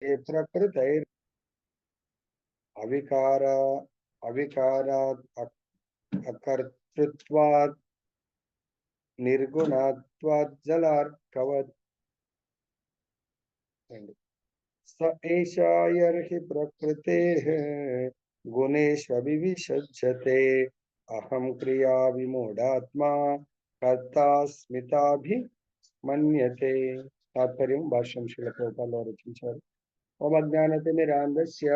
प्रकृतैर् अविकारा अविकारात् अकर्तृत्वात् निर्गुणत्वात् जलार्कवत् स एषायर्हि प्रकृतेः गुणेष्वभिविषज्यते अहं क्रिया विमूढात्मा कर्तास्मिताभिमन्यते। तात्पर्యం భాష్యం శ్రీల ప్రభుపాదుల వారు రచించారు. ఓం అజ్ఞానతిమిరాంధస్య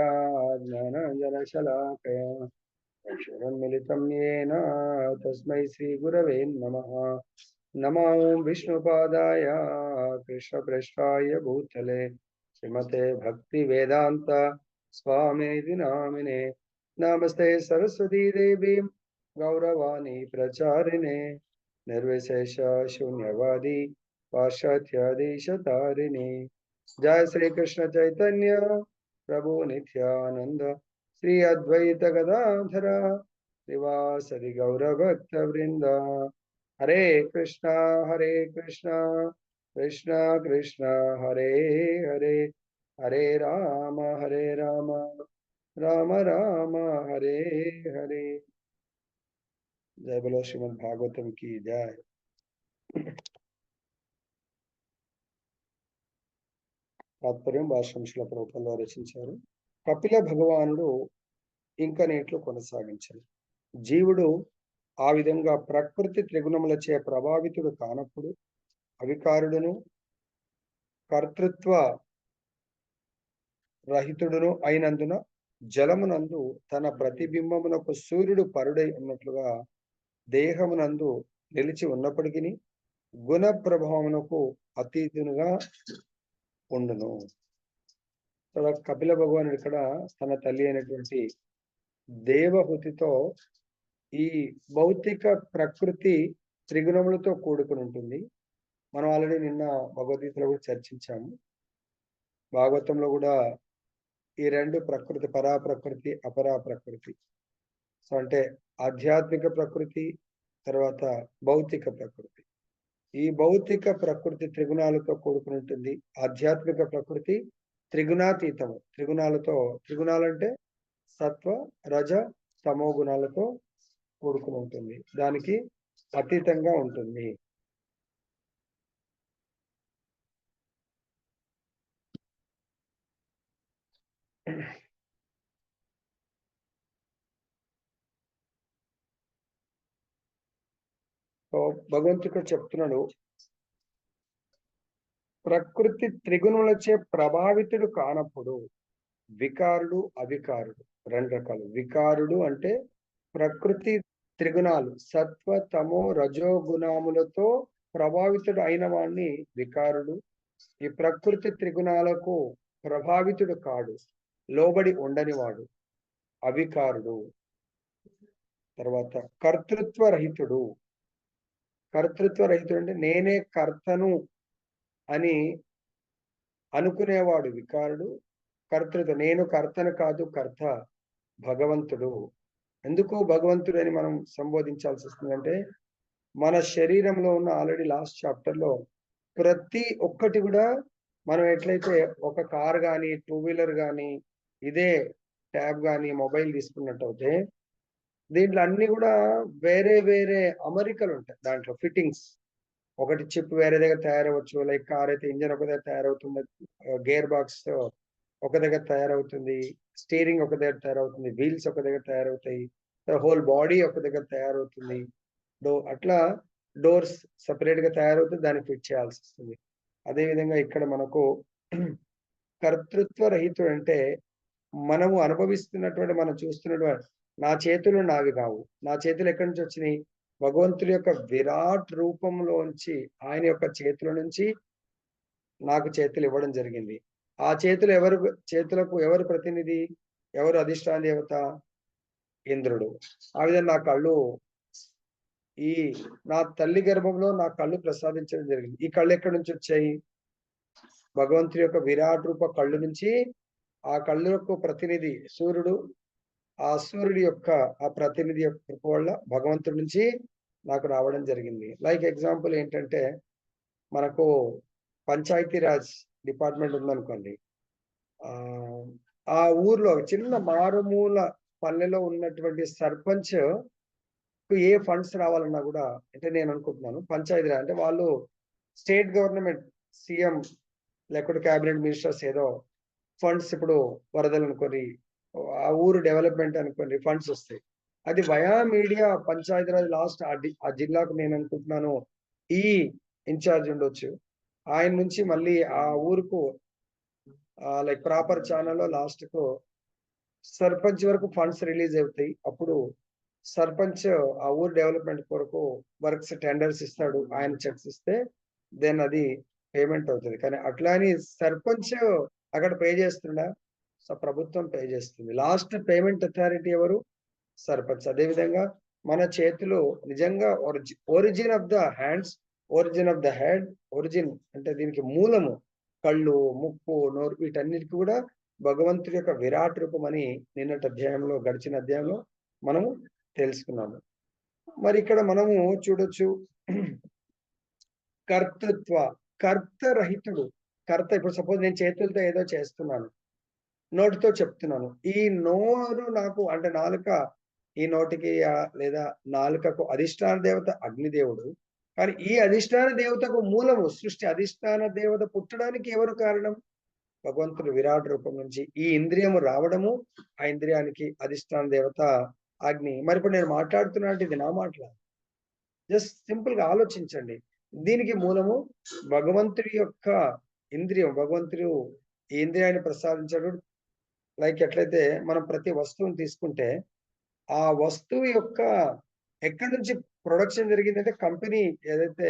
జ్ఞానాంజనశలాకయ చక్షురున్మిలితం యేన తస్మై శ్రీగురవే నమః. నమో విష్ణుపాదాయ కృష్ణప్రేష్ఠాయ భూతలే శ్రీమతే భక్తి వేదాంత స్వామినిధి నామినే. నమస్తే సరస్వతీ దేవి గౌరవాణి ప్రచారిణే నిర్విశేష శూన్యవాది పాశ్చాత్యదేశతారిణి. జయ శ్రీ కృష్ణ చైతన్య ప్రభు నిత్యానంద శ్రీ అద్వైత గదాధర శ్రీవాసరి గౌరభక్త వృంద. హరే కృష్ణ కృష్ణ కృష్ణ హరే హరే, హరే రామ రామ రామ హరే హరే. జయ బలో శ్రీమద్ భాగవతం की जय. తాత్పర్యం భాష్యం శ్రీల ప్రభుపాదుల వారు రచించారు. కపిల భగవానుడు ఇంకా నేట్లో కొనసాగించారు. జీవుడు ఆ విధంగా ప్రకృతి త్రిగుణములచే ప్రభావితుడు కానప్పుడు అవికారుడును కర్తృత్వ రహితుడును అయినందున జలమునందు తన ప్రతిబింబమునకు సూర్యుడు పరుడై ఉన్నట్లుగా దేహమునందు నిలిచి ఉన్నప్పటికీ గుణ ప్రభావమునకు అతీతునిగా ఉండును. కపిల భగవానుడు ఇక్కడ తన తల్లి అయినటువంటి దేవహుతితో ఈ భౌతిక ప్రకృతి త్రిగుణములతో కూడుకుని ఉంటుంది. మనం ఆల్రెడీ నిన్న భగవద్గీతలో కూడా చర్చించాము. భాగవతంలో కూడా ఈ రెండు ప్రకృతి, పరా ప్రకృతి అపరా ప్రకృతి. సో అంటే ఆధ్యాత్మిక ప్రకృతి, తర్వాత భౌతిక ప్రకృతి. ఈ భౌతిక ప్రకృతి త్రిగుణాలతో కూడుకుని ఉంటుంది. ఆధ్యాత్మిక ప్రకృతి త్రిగుణాతీతము. త్రిగుణాలంటే సత్వ రజ తమో గుణాలతో కూడుకుని ఉంటుంది, దానికి అతీతంగా ఉంటుంది. భగవంతుడు చెప్తున్నాడు, ప్రకృతి త్రిగుణములచే ప్రభావితుడు కానప్పుడు వికారుడు అవికారుడు రెండు రకాలు. వికారుడు అంటే ప్రకృతి త్రిగుణాలు సత్వ తమో రజో గుణములతో ప్రభావితుడు అయిన వాణ్ణి వికారుడు. ఈ ప్రకృతి త్రిగుణాలకు ప్రభావితుడు కాడు, లోబడి ఉండనివాడు అవికారుడు. తర్వాత కర్తృత్వ రహితుడు అంటే నేనే కర్తను అని అనుకునేవాడు వికారుడు. కర్తృత్వ, నేను కర్తను కాదు, కర్త భగవంతుడు. ఎందుకు భగవంతుడు అని మనం సంబోధించాల్సి వస్తుందంటే, మన శరీరంలో ఉన్న ఆల్రెడీ లాస్ట్ చాప్టర్లో ప్రతి ఒక్కటి కూడా మనం ఎట్లయితే ఒక కార్ కానీ, టూ వీలర్ కానీ, ఇదే ట్యాబ్ కానీ, మొబైల్ తీసుకున్నట్టు అయితే దీంట్లో అన్ని కూడా వేరే వేరే అమరికలు ఉంటాయి. దాంట్లో ఫిట్టింగ్స్, ఒకటి చిప్ వేరే దగ్గర తయారవచ్చు. లైక్ కార్ అయితే ఇంజన్ ఒక దగ్గర తయారవుతుంది, గేర్ బాక్స్ ఒక దగ్గర తయారవుతుంది, స్టీరింగ్ ఒక దగ్గర తయారవుతుంది, వీల్స్ ఒక దగ్గర తయారవుతాయి, హోల్ బాడీ ఒక దగ్గర తయారవుతుంది, అట్లా డోర్స్ సపరేట్ గా తయారవుతుంది, దాన్ని ఫిట్ చేయాల్సి వస్తుంది. అదేవిధంగా ఇక్కడ మనకు కర్తృత్వ రహితుడు అంటే మనము అనుభవిస్తున్నటువంటి, మనం చూస్తున్నటువంటి నా చేతులు నావి కావు. నా చేతులు ఎక్కడి నుంచి వచ్చినాయి? భగవంతుడి యొక్క విరాట్ రూపంలోంచి, ఆయన యొక్క చేతుల నుంచి నాకు చేతులు ఇవ్వడం జరిగింది. ఆ చేతులు చేతులకు ఎవరు ప్రతినిధి? ఎవరు అధిష్టాన దేవత? ఇంద్రుడు. ఆ విధంగా నా కళ్ళు, ఈ నా తల్లి గర్భంలో నా కళ్ళు ప్రసాదించడం జరిగింది. ఈ కళ్ళు ఎక్కడి నుంచి వచ్చాయి? భగవంతుడి యొక్క విరాట్ రూప కళ్ళు నుంచి. ఆ కళ్ళు యొక్క ప్రతినిధి సూర్యుడు. ఆ సూర్యుడి యొక్క ఆ ప్రతినిధి యొక్క వల్ల భగవంతుడి నుంచి నాకు రావడం జరిగింది. లైక్ ఎగ్జాంపుల్ ఏంటంటే, మనకు పంచాయతీరాజ్ డిపార్ట్మెంట్ ఉందనుకోండి. ఆ ఊర్లో చిన్న మారుమూల పల్లెలో ఉన్నటువంటి సర్పంచ్ ఏ ఫండ్స్ రావాలన్నా కూడా అంటే నేను అనుకుంటున్నాను పంచాయతీ అంటే వాళ్ళు స్టేట్ గవర్నమెంట్ సీఎం లేకపోతే క్యాబినెట్ మినిస్టర్స్ ఏదో ఫండ్స్ ఇప్పుడు వరదలు అనుకోని ఆ ఊరు డెవలప్మెంట్ అనుకోని ఫండ్స్ వస్తాయి. అది వయా మీడియా పంచాయతీరాజ్ లాస్ట్ ఆ జిల్లాకు నేను అనుకుంటున్నాను ఈ ఇన్ఛార్జ్ ఉండొచ్చు. ఆయన నుంచి మళ్ళీ ఆ ఊరుకు లైక్ ప్రాపర్ ఛానల్లో లాస్ట్‌కు సర్పంచ్ వరకు ఫండ్స్ రిలీజ్ అవుతాయి. అప్పుడు సర్పంచ్ ఆ ఊరు డెవలప్మెంట్ కొరకు వర్క్స్ టెండర్స్ ఇస్తాడు. ఆయన చెక్స్ ఇస్తే దెన్ అది పేమెంట్ అవుతది. కానీ అట్లా అని సర్పంచ్ అక్కడ పే చేస్తుండా? సో, ప్రభుత్వం పే చేస్తుంది. లాస్ట్ పేమెంట్ అథారిటీ ఎవరు? సర్పంచ్. అదేవిధంగా మన చేతిలో నిజంగా origin of the hands, origin of the head, origin అంటే దీనికి మూలము కళ్ళు, ముక్కు, నోరు వీటన్నిటికి కూడా భగవంతుడి యొక్క విరాట్ రూపమని నిన్నటి అధ్యాయంలో, గడిచిన అధ్యాయంలో మనము తెలుసుకున్నాము. మరి ఇక్కడ మనము చూడొచ్చు కర్తృత్వ, కర్తరహితుడు. కర్త ఇప్పుడు సపోజ్ నేను చేతులతో ఏదో చేస్తున్నాను. నోటితో చెప్తున్నాను. ఈ నోరు నాకు అంటే నాలుక ఈ నోటికి లేదా నాలుకకు అధిష్టాన దేవత అగ్నిదేవుడు. కానీ ఈ అధిష్టాన దేవతకు మూలము సృష్టి అధిష్టాన దేవత పుట్టడానికి ఎవరు కారణం? భగవంతుడు విరాట్ రూపం నుంచి ఈ ఇంద్రియము రావడము, ఆ ఇంద్రియానికి అధిష్టాన దేవత అగ్ని. మరి ఇప్పుడు నేను మాట్లాడుతున్నా అంటే ఇది నా మాటలా? జస్ట్ సింపుల్ గా ఆలోచించండి. దీనికి మూలము భగవంతుడి యొక్క ఇంద్రియం. భగవంతుడు ఈ ఇంద్రియాన్ని ప్రసాదించాడు. లైక్ ఎట్లయితే మనం ప్రతి వస్తువుని తీసుకుంటే ఆ వస్తువు యొక్క ఎక్కడి నుంచి ప్రొడక్షన్ జరిగిందంటే కంపెనీ ఏదైతే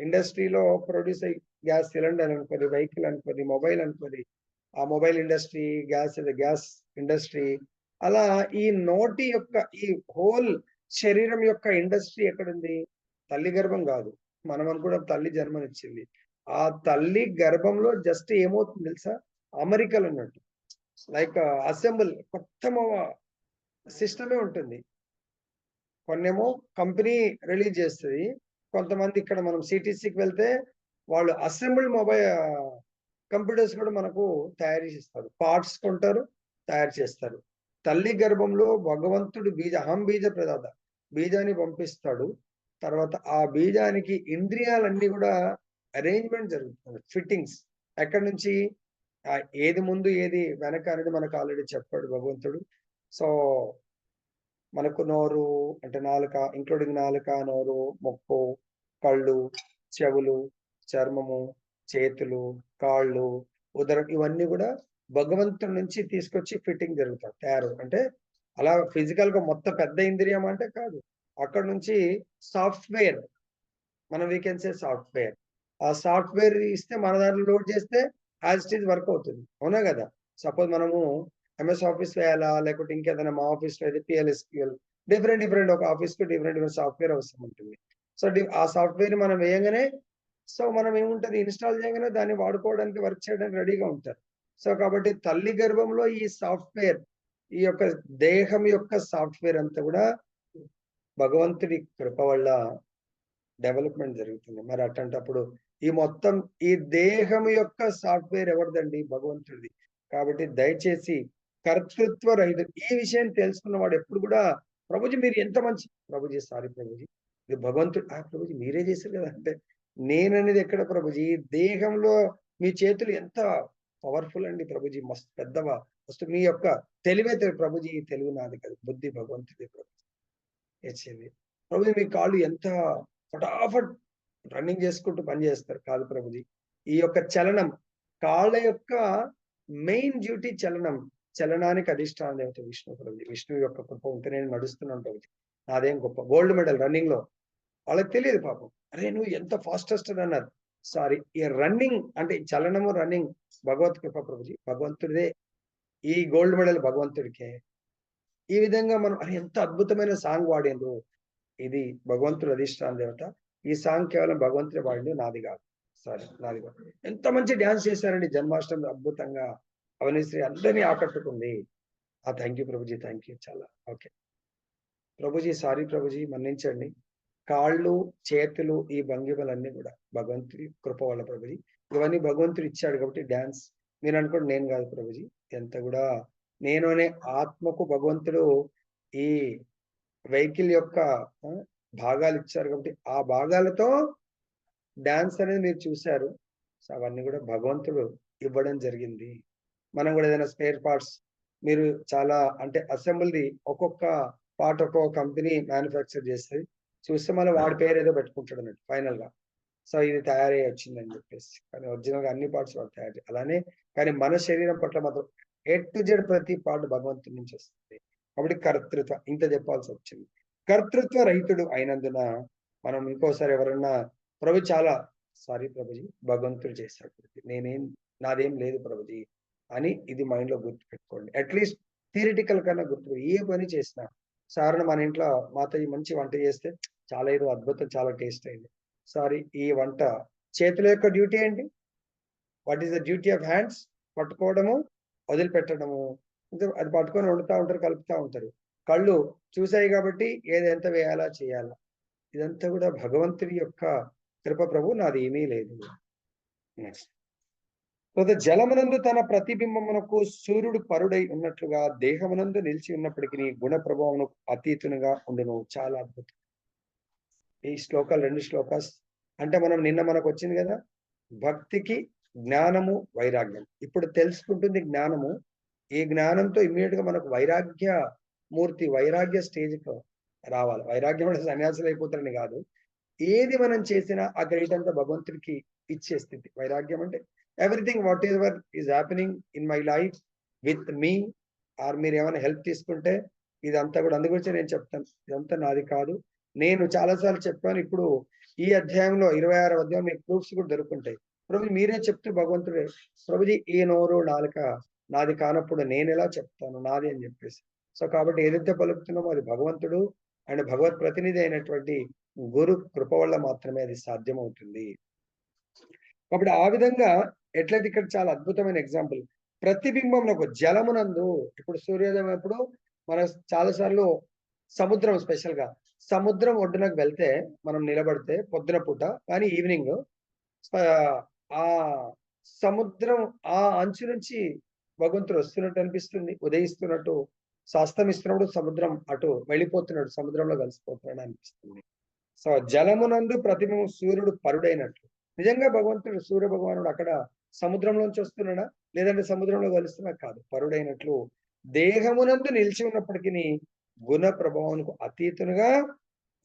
ఇండస్ట్రీలో ప్రొడ్యూస్ అయ్యి గ్యాస్ సిలిండర్ అనుకోని, వెహికల్ అనుకోని, మొబైల్ అనుకోని, ఆ మొబైల్ ఇండస్ట్రీ, గ్యాస్ ఇండస్ట్రీ అలా ఈ నోటి యొక్క ఈ హోల్ శరీరం యొక్క ఇండస్ట్రీ ఎక్కడుంది? తల్లి గర్భం కాదు. మనం అనుకోవడం తల్లి జన్మనిచ్చింది. ఆ తల్లి గర్భంలో జస్ట్ ఏమవుతుంది తెలుసా? అమరికలు అన్నట్టు. లైక్ అసెంబుల్ మొత్తం సిస్టమే ఉంటుంది. కొన్నేమో కంపెనీ రిలీజ్ చేస్తది. కొంతమంది ఇక్కడ మనం సిటీసీకి వెళ్తే వాళ్ళు అసెంబుల్డ్ కంప్యూటర్స్ కూడా మనకు తయారు చేసిస్తారు. పార్ట్స్ కొంటారు, తయారు చేస్తారు. తల్లి గర్భంలో భగవంతుడు అహం బీజ ప్రదాత బీజాన్ని పంపిస్తాడు. తర్వాత ఆ బీజానికి ఇంద్రియాలన్నీ కూడా అరేంజ్‌మెంట్ జరుగుతుంది. ఫిట్టింగ్స్ ఎక్కడి నుంచి ఏది ముందు ఏది వెనక అనేది మనకు ఆల్రెడీ చెప్పాడు భగవంతుడు. సో, మనకు నోరు అంటే నాలుక ఇంక్లూడింగ్ నాలుక, నోరు, ముక్కు, కళ్ళు, చెవులు, చర్మము, చేతులు, కాళ్ళు, ఉదరం ఇవన్నీ కూడా భగవంతుడి నుంచి తీసుకొచ్చి ఫిట్టింగ్ జరుగుతాయి. తయారు అంటే అలా ఫిజికల్‌గా మొత్తం పెద్ద ఇంద్రియం అంటే కాదు. అక్కడి నుంచి సాఫ్ట్‌వేర్ మనం వీ కెన్ సే సాఫ్ట్‌వేర్. ఆ సాఫ్ట్‌వేర్ ఇస్తే మన దాంట్లో లోడ్ చేస్తే యాజ్ ఇట్ ఈజ్ వర్క్ అవుతుంది. అవునా గదా! సపోజ్ మనము ఎంఎస్ ఆఫీస్ వేయాలా? లేకపోతే ఇంకేదైనా మా ఆఫీస్‌లో అయితే పిఎల్ఎస్‌క్యూఎల్ డిఫరెంట్ ఒక ఆఫీస్‌కి డిఫరెంట్ సాఫ్ట్‌వేర్ అవసరం ఉంటుంది. సో, ఆ సాఫ్ట్‌వేర్‌ని మనం వేయంగానే సో, మనం ఏముంటది ఇన్‌స్టాల్ చేయంగానే దాన్ని వాడుకోవడానికి, వర్క్ చేయడానికి రెడీగా ఉంటారు. సో, కాబట్టి తల్లి గర్భంలో ఈ సాఫ్ట్‌వేర్ ఈ యొక్క దేహం యొక్క సాఫ్ట్‌వేర్ అంతా కూడా భగవంతుడి కృప వల్ల డెవలప్‌మెంట్ జరుగుతుంది. మరి అట్లాంటప్పుడు ఈ మొత్తం ఈ దేహం యొక్క సాఫ్ట్‌వేర్ ఎవరిదండి? భగవంతుడిది. కాబట్టి దయచేసి కర్తృత్వ రహిత ఈ విషయాన్ని తెలుసుకున్నవాడు ఎప్పుడు కూడా ప్రభుజీ మీరు ఎంత మంచి ప్రభుజీ సారీ ప్రభుజీ. ఇది భగవంతుడు ప్రభుజీ మీరే చేశారు కదా! అంటే నేననేది ఎక్కడ ప్రభుజీ? దేహంలో మీ చేతులు ఎంత పవర్‌ఫుల్ అండి ప్రభుజీ. మస్తు పెద్దవా ఫస్ట్ మీ యొక్క తెలివే ప్రభుజీ ఈ తెలివి నాది కాదు. బుద్ధి భగవంతుడిది ప్రభుజీ. ఇచ్చింది. ప్రభుజీ మీ కాళ్ళు ఎంత ఫటాఫట్ రన్నింగ్ చేసుకుంటూ పని చేస్తారు. కాదు ప్రభుజీ. ఈ యొక్క చలనం కాళ్ళ యొక్క మెయిన్ డ్యూటీ చలనం. చలనానికి అధిష్టాన దేవత విష్ణువు ప్రభుజీ. విష్ణువు యొక్క కృప ఉంటే నేను నడుస్తున్నాను ప్రభుజీ. నాదేం గొప్ప గోల్డ్ మెడల్ రన్నింగ్‌లో. వాళ్ళకి తెలియదు పాపం. అరే! నువ్వు ఎంత ఫాస్టెస్ట్ అన్నారు. సారీ ఈ రన్నింగ్ అంటే చలనము, రన్నింగ్ భగవత్ కృప ప్రభుజీ. భగవంతుడిదే. ఈ గోల్డ్ మెడల్ భగవంతుడికే. ఈ విధంగా మనం అరే! ఎంత అద్భుతమైన సాంగ్ వాడిండ్రు. ఇది భగవంతుడి అధిష్టాన దేవత. ఈ సాంగ్ కేవలం భగవంతుడే పాడిండు. నాది గాదు. సారీ నాది గాదు. ఎంత మంచి డాన్స్ చేశారండి జన్మాష్టమి అద్భుతంగా. అవనిశ్రీ అందరిని ఆకట్టుకుంది. Thank you Prabhuji. Thank you చాలా. ఓకే. ప్రభుజీ సారీ ప్రభుజీ మన్నించండి. కాళ్ళు, చేతులు ఈ భంగిమలన్నీ గూడా భగవంతుడి కృప వల్ల ప్రభుజీ. ఇవన్నీ భగవంతుడు ఇచ్చాడు కాబట్టి డాన్స్ మీరు అనుకోండి నేను కాదు ప్రభుజీ, ఎంత కూడా నేను అనే ఆత్మకు భగవంతుడు ఈ వెహికల్ యొక్క భాగాలు ఇచ్చారు కాబట్టి ఆ భాగాలతో డాన్స్ అనేది మీరు చూశారు. సో అవన్నీ కూడా భగవంతుడు ఇవ్వడం జరిగింది. మనం కూడా ఏదైనా స్పేర్ పార్ట్స్ మీరు చాలా అంటే అసెంబ్లీది ఒక్కొక్క పార్ట్ ఒక్కొక్క కంపెనీ మ్యానుఫ్యాక్చర్ చేస్తుంది. చూస్తే మళ్ళీ వాడి పేరు ఏదో పెట్టుకుంటాడు అన్నట్టు ఫైనల్ గా. సో ఇది తయారై వచ్చిందని చెప్పేసి. కానీ ఒరిజినల్ గా అన్ని పార్ట్స్ వాడు తయారు అలానే కానీ మన శరీరం పట్ల మాత్రం A to Z ప్రతి పార్ట్ భగవంతుడి నుంచి వస్తుంది. కాబట్టి కర్తృత్వ ఇంత చెప్పాల్సి వచ్చింది. కర్తృత్వ రహితుడు అయినందున మనం ఇంకోసారి ఎవరన్నా ప్రభు చాలా సారీ ప్రభుజీ భగవంతుడు చేశాడు, నాదేం లేదు ప్రభుజీ అని ఇది మైండ్ లో గుర్తు పెట్టుకోండి. అట్లీస్ట్ థియరిటికల్ కన్నా గుర్తు ఏ పని చేసినా సాధారణ మన ఇంట్లో మాతయ్య మంచి వంట చేస్తే చాలా ఏదో అద్భుతం చాలా టేస్ట్ అయింది. సారీ ఈ వంట చేతుల యొక్క డ్యూటీ ఏంటి? What is the duty of hands? పట్టుకోవడము, వదిలిపెట్టడము. అది పట్టుకొని వండుతూ ఉంటారు, కలుపుతూ ఉంటారు. కళ్ళు చూసాయి కాబట్టి ఏది ఎంత వేయాలా చేయాలా. ఇదంతా కూడా భగవంతుడి యొక్క కృప ప్రభు, నాది ఏమీ లేదు. నెక్స్ట్ జలమునందు తన ప్రతిబింబమునకు సూర్యుడు పరుడై ఉన్నట్లుగా దేహమునందు నిలిచి ఉన్నప్పటికీ గుణ ప్రభావమునకు అతీతునిగా ఉండును. చాలా అద్భుతం. ఈ శ్లోకాలు 2 శ్లోకాస్ అంటే మనం నిన్న మనకు వచ్చింది కదా, భక్తికి జ్ఞానము వైరాగ్యం. ఇప్పుడు తెలుసుకుంటుంది జ్ఞానము. ఈ జ్ఞానంతో ఇమ్మీడియట్ గా మనకు వైరాగ్య మూర్తి వైరాగ్య స్టేజ్కి రావాలి. వైరాగ్యం అంటే సన్యాసులు అయిపోతారని కాదు. ఏది మనం చేసినా ఆ క్రెడిట్ అంతా భగవంతుడికి ఇచ్చే స్థితి వైరాగ్యం అంటే. Everything whatever is happening in my life with me or మీరు ఏమైనా హెల్ప్ తీసుకుంటే ఇదంతా కూడా అందు గురించి నేను చెప్తాను, ఇదంతా నాది కాదు. నేను చాలాసార్లు చెప్పాను. ఇప్పుడు ఈ అధ్యాయంలో 26వ అధ్యాయం మీకు ప్రూఫ్స్ కూడా దొరుకుంటాయి. ప్రభు మీరే చెప్తూ భగవంతుడే ప్రభుజీ ఈ నోరు నాలుక నాది కానప్పుడు నేను ఎలా చెప్తాను నాది అని చెప్పేసి. సో కాబట్టి ఏదైతే పలుకుతున్నామో అది భగవంతుడు అండ్ భగవత్ ప్రతినిధి అయినటువంటి గురు కృప వల్ల మాత్రమే అది సాధ్యమవుతుంది. కాబట్టి ఆ విధంగా ఎట్లయితే ఇక్కడ చాలా అద్భుతమైన ఎగ్జాంపుల్ ప్రతిబింబం జలమునందు. ఇప్పుడు సూర్యోదయం ఎప్పుడు మన చాలా సార్లు సముద్రం స్పెషల్ గా సముద్రం ఒడ్డునకు వెళ్తే మనం నిలబడితే పొద్దున పూట కానీ ఈవినింగ్ ఆ సముద్రం ఆ అంచు నుంచి భగవంతుడు వస్తున్నట్టు అనిపిస్తుంది, ఉదయిస్తున్నట్టు. అస్తమిస్తున్నప్పుడు సముద్రం అటు వెళ్ళిపోతున్నాడు, సముద్రంలో కలిసిపోతున్నాడు అనిపిస్తుంది. సో జలమునందు ప్రతిబింబం సూర్యుడు పరుడైనట్లు. నిజంగా భగవంతుడు సూర్య భగవానుడు అక్కడ సముద్రంలోంచి వస్తున్నాడా లేదంటే సముద్రంలో కలుస్తున్నా? కాదు, పరుడైనట్లు దేహమునందు నిలిచి ఉన్నప్పటికీ గుణ ప్రభావానికి అతీతునిగా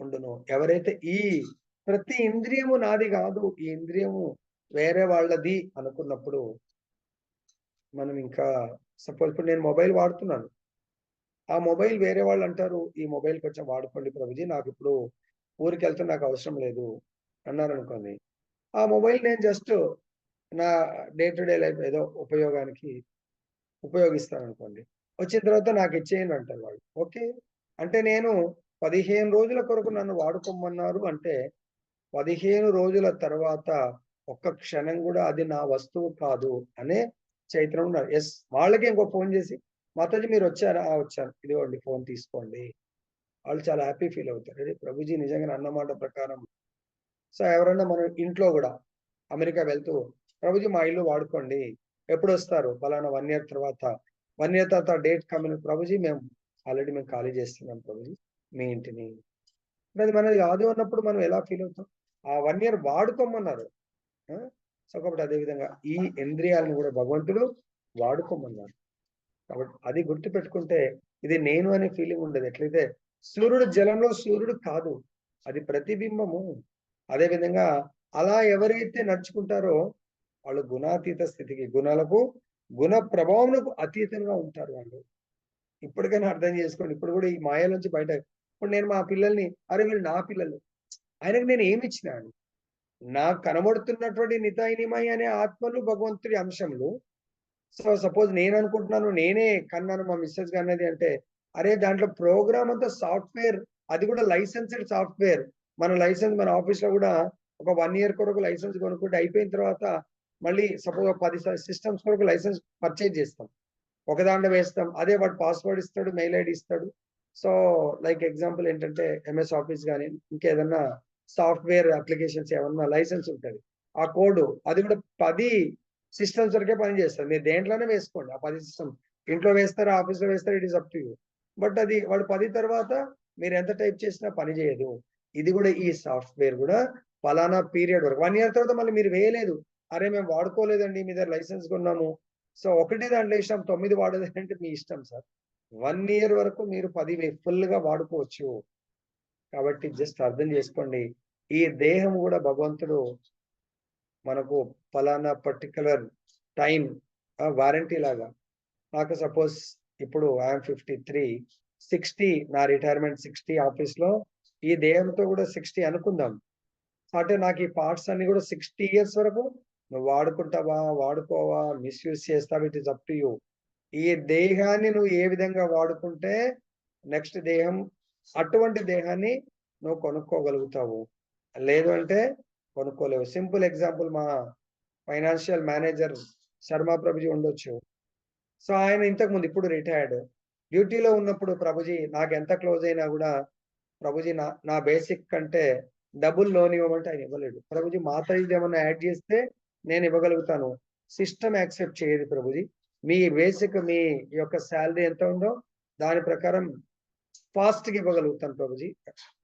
ఉండును. ఎవరైతే ఈ ప్రతి ఇంద్రియము నాది కాదు, ఈ ఇంద్రియము వేరే వాళ్ళది అనుకున్నప్పుడు మనం ఇంకా సపోజ్ ఇప్పుడు నేను మొబైల్ వాడుతున్నాను, ఆ మొబైల్ వేరే వాళ్ళు అంటారు ఈ మొబైల్ కొంచెం వాడుకోండి ప్రభుజీ, నాకు ఇప్పుడు ఊరికి వెళ్తే నాకు అవసరం లేదు అన్నారు అనుకోండి. ఆ మొబైల్ నేను జస్ట్ నా డే టు డే లైఫ్ ఏదో ఉపయోగానికి ఉపయోగిస్తాను అనుకోండి. వచ్చిన తర్వాత నాకు ఇచ్చేయండి అంటారు వాళ్ళు. ఓకే, అంటే నేను 15 రోజుల కొరకు నన్ను వాడుకోమన్నారు అంటే 15 రోజుల తర్వాత ఒక్క క్షణం కూడా అది నా వస్తువు కాదు అనే చైతన్యం ఉన్నారు. ఎస్, వాళ్ళకి ఇంకో ఫోన్ చేసి మాతాజీ మీరు వచ్చారా? వచ్చాను, ఇదిగోండి ఫోన్ తీసుకోండి. వాళ్ళు చాలా హ్యాపీ ఫీల్ అవుతారు. అదే ప్రభుజీ నిజంగా అన్నమాట ప్రకారం. సో ఎవరన్నా మనం ఇంట్లో కూడా అమెరికా వెళ్తూ ప్రభుజీ మా ఇల్లు వాడుకోండి, ఎప్పుడు వస్తారు? ఫలానా 1 year తర్వాత. 1 year తర్వాత డేట్ కమింగ్ ప్రభుజీ మేము ఆల్రెడీ మేము ఖాళీ చేస్తున్నాం ప్రభుజీ మీ ఇంటిని. అది మనది కాదు అన్నప్పుడు మనం ఎలా ఫీల్ అవుతాం? ఆ 1 year వాడుకోమన్నారు. సో కాబట్టి అదేవిధంగా ఈ ఇంద్రియాలను కూడా భగవంతుడు వాడుకోమన్నారు. కాబట్టి అది గుర్తు పెట్టుకుంటే ఇది నేను అనే ఫీలింగ్ ఉండదు. ఎట్లయితే సూర్యుడు జలంలో సూర్యుడు కాదు, అది ప్రతిబింబము. అదేవిధంగా అలా ఎవరైతే నడుచుకుంటారో వాళ్ళు గుణాతీత స్థితికి, గుణాలకు గుణ ప్రభావములకు అతీతంగా ఉంటారు వాళ్ళు. ఇప్పటికైనా అర్థం చేసుకోండి. ఇప్పుడు కూడా ఈ మాయ నుంచి బయట ఇప్పుడు నేను మా పిల్లల్ని అరే వీళ్ళు నా పిల్లలు, ఆయనకు నేను ఏమి ఇచ్చినాను? నాకు కనబడుతున్నటువంటి నితాయినిమై అనే ఆత్మలు భగవంతుడి అంశములు. సో సపోజ్ నేను అనుకుంటున్నాను నేనే కన్నాను మా మిస్సెస్ గా అన్నది అంటే అరే దాంట్లో ప్రోగ్రామ్ అంతా సాఫ్ట్వేర్, అది కూడా లైసెన్స్డ్ సాఫ్ట్వేర్. మన లైసెన్స్ మన ఆఫీస్ లో కూడా ఒక 1 year కొరకు లైసెన్స్ కొనుక్కుంటే అయిపోయిన తర్వాత మళ్ళీ సపోజ్ 10 సిస్టమ్స్ కొరకు లైసెన్స్ పర్చేజ్ చేస్తాం, ఒక దాంట్లో వేస్తాం. అదే వాడు పాస్వర్డ్ ఇస్తాడు, మెయిల్ ఐడి ఇస్తాడు. సో లైక్ ఎగ్జాంపుల్ ఏంటంటే ఎంఎస్ ఆఫీస్ కానీ ఇంకేదన్నా సాఫ్ట్వేర్ అప్లికేషన్స్ ఏమన్నా లైసెన్స్ ఉంటుంది, ఆ కోడ్ అది కూడా 10 సిస్టమ్స్ వరకే పని చేస్తారు. మీరు దేంట్లోనే వేసుకోండి ఆ 10 సిస్టమ్. ఇంట్లో వేస్తారా, ఆఫీస్‌లో వేస్తారా, it is up to you. But అది వాడు 10 తర్వాత మీరు ఎంత టైప్ చేసినా పని చేయదు. ఇది కూడా ఈ సాఫ్ట్‌వేర్ కూడా పలానా పీరియడ్ వరకు 1 ఇయర్ తర్వాత మళ్ళీ మీరు వేయలేదు. అరే! మేము వాడుకోలేదండి. మీ దగ్గర లైసెన్స్ కొన్నాము. సో, ఒకటే దాంట్లో ఏసాం 9 వాడలేదంటే మీ ఇష్టం సార్. 1 ఇయర్ వరకు మీరు 10 ఫుల్‌గా వాడుకోవచ్చు. కాబట్టి జస్ట్ అర్థం చేసుకోండి. ఈ దేహం కూడా భగవంతుడు మనకు పలానా పర్టిక్యులర్ టైమ్ వారంటీ లాగా. నాకు సపోజ్ ఇప్పుడు ఐయామ్ 53, 60 నా రిటైర్మెంట్ 60 ఆఫీస్‌లో ఈ దేహంతో కూడా 60 అనుకుందాం. అంటే నాకు ఈ పార్ట్స్ అన్ని కూడా 60 ఇయర్స్ వరకు నువ్వు వాడుకుంటావా? వాడుకోవా? మిస్‌యూజ్ చేస్తావా? It is up to you. ఈ దేహాన్ని నువ్వు ఏ విధంగా వాడుకుంటే నెక్స్ట్ దేహం అటువంటి దేహాన్ని నువ్వు కొనుక్కోగలుగుతావు. లేదు అంటే కొనుక్కోలేవు. సింపుల్ ఎగ్జాంపుల్ మా ఫైనాన్షియల్ మేనేజర్ శర్మ ప్రభుజీ ఉండొచ్చు. సో, ఆయన ఇంతకుముందు ఇప్పుడు రిటైర్డ్. డ్యూటీలో ఉన్నప్పుడు ప్రభుజీ నాకెంత క్లోజ్ అయినా గూడా ప్రభుజీ నా నా బేసిక్ కంటే డబుల్ లోన్ ఇవ్వమంటే ఆయన ఇవ్వలేడు. ప్రభుజీ మాతాజీది ఏమన్నా యాడ్ చేస్తే నేను ఇవ్వగలుగుతాను. సిస్టమ్ యాక్సెప్ట్ చేయదు ప్రభుజీ. మీ బేసిక్ మీ యొక్క సాలరీ ఎంత ఉందో దాని ప్రకారం ఫాస్ట్‌గా ఇవ్వగలుగుతాను ప్రభుజీ.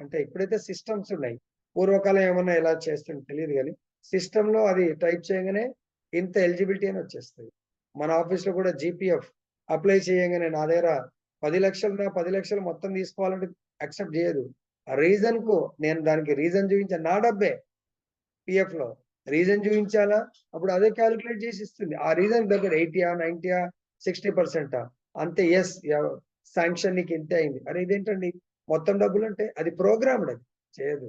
అంటే ఇప్పుడైతే సిస్టమ్స్ ఉన్నాయి. పూర్వకాలం ఏమన్నా ఎలా చేస్తుండో తెలీదు గానీ, సిస్టమ్‌లో అది టైప్ చేయంగానే ఇంత ఎలిజిబిలిటీ అని వచ్చేస్తది. మన ఆఫీస్‌లో కూడా జీపీఎఫ్ అప్లై చేయంగానే నా దగ్గర 10,00,000 నా 10,00,000 మొత్తం తీసుకోవాలంటే యాక్సెప్ట్ చేయదు. ఆ రీజన్‌కు నేను దానికి రీజన్ చూయించాను. నా డబ్బే పీఎఫ్‌లో. రీజన్ చూయించాలా? అప్పుడు అదే కాలిక్యులేట్ చేసి ఇస్తుంది. ఆ రీజన్ దగ్గర 80 90 60% అంతే యెస్ శాంక్షన్ నీకు ఇంతే అయింది. అరే ఇదేంటండి? మొత్తం డబ్బులంటే అది ప్రోగ్రామ్డ్ అది. చేయదు.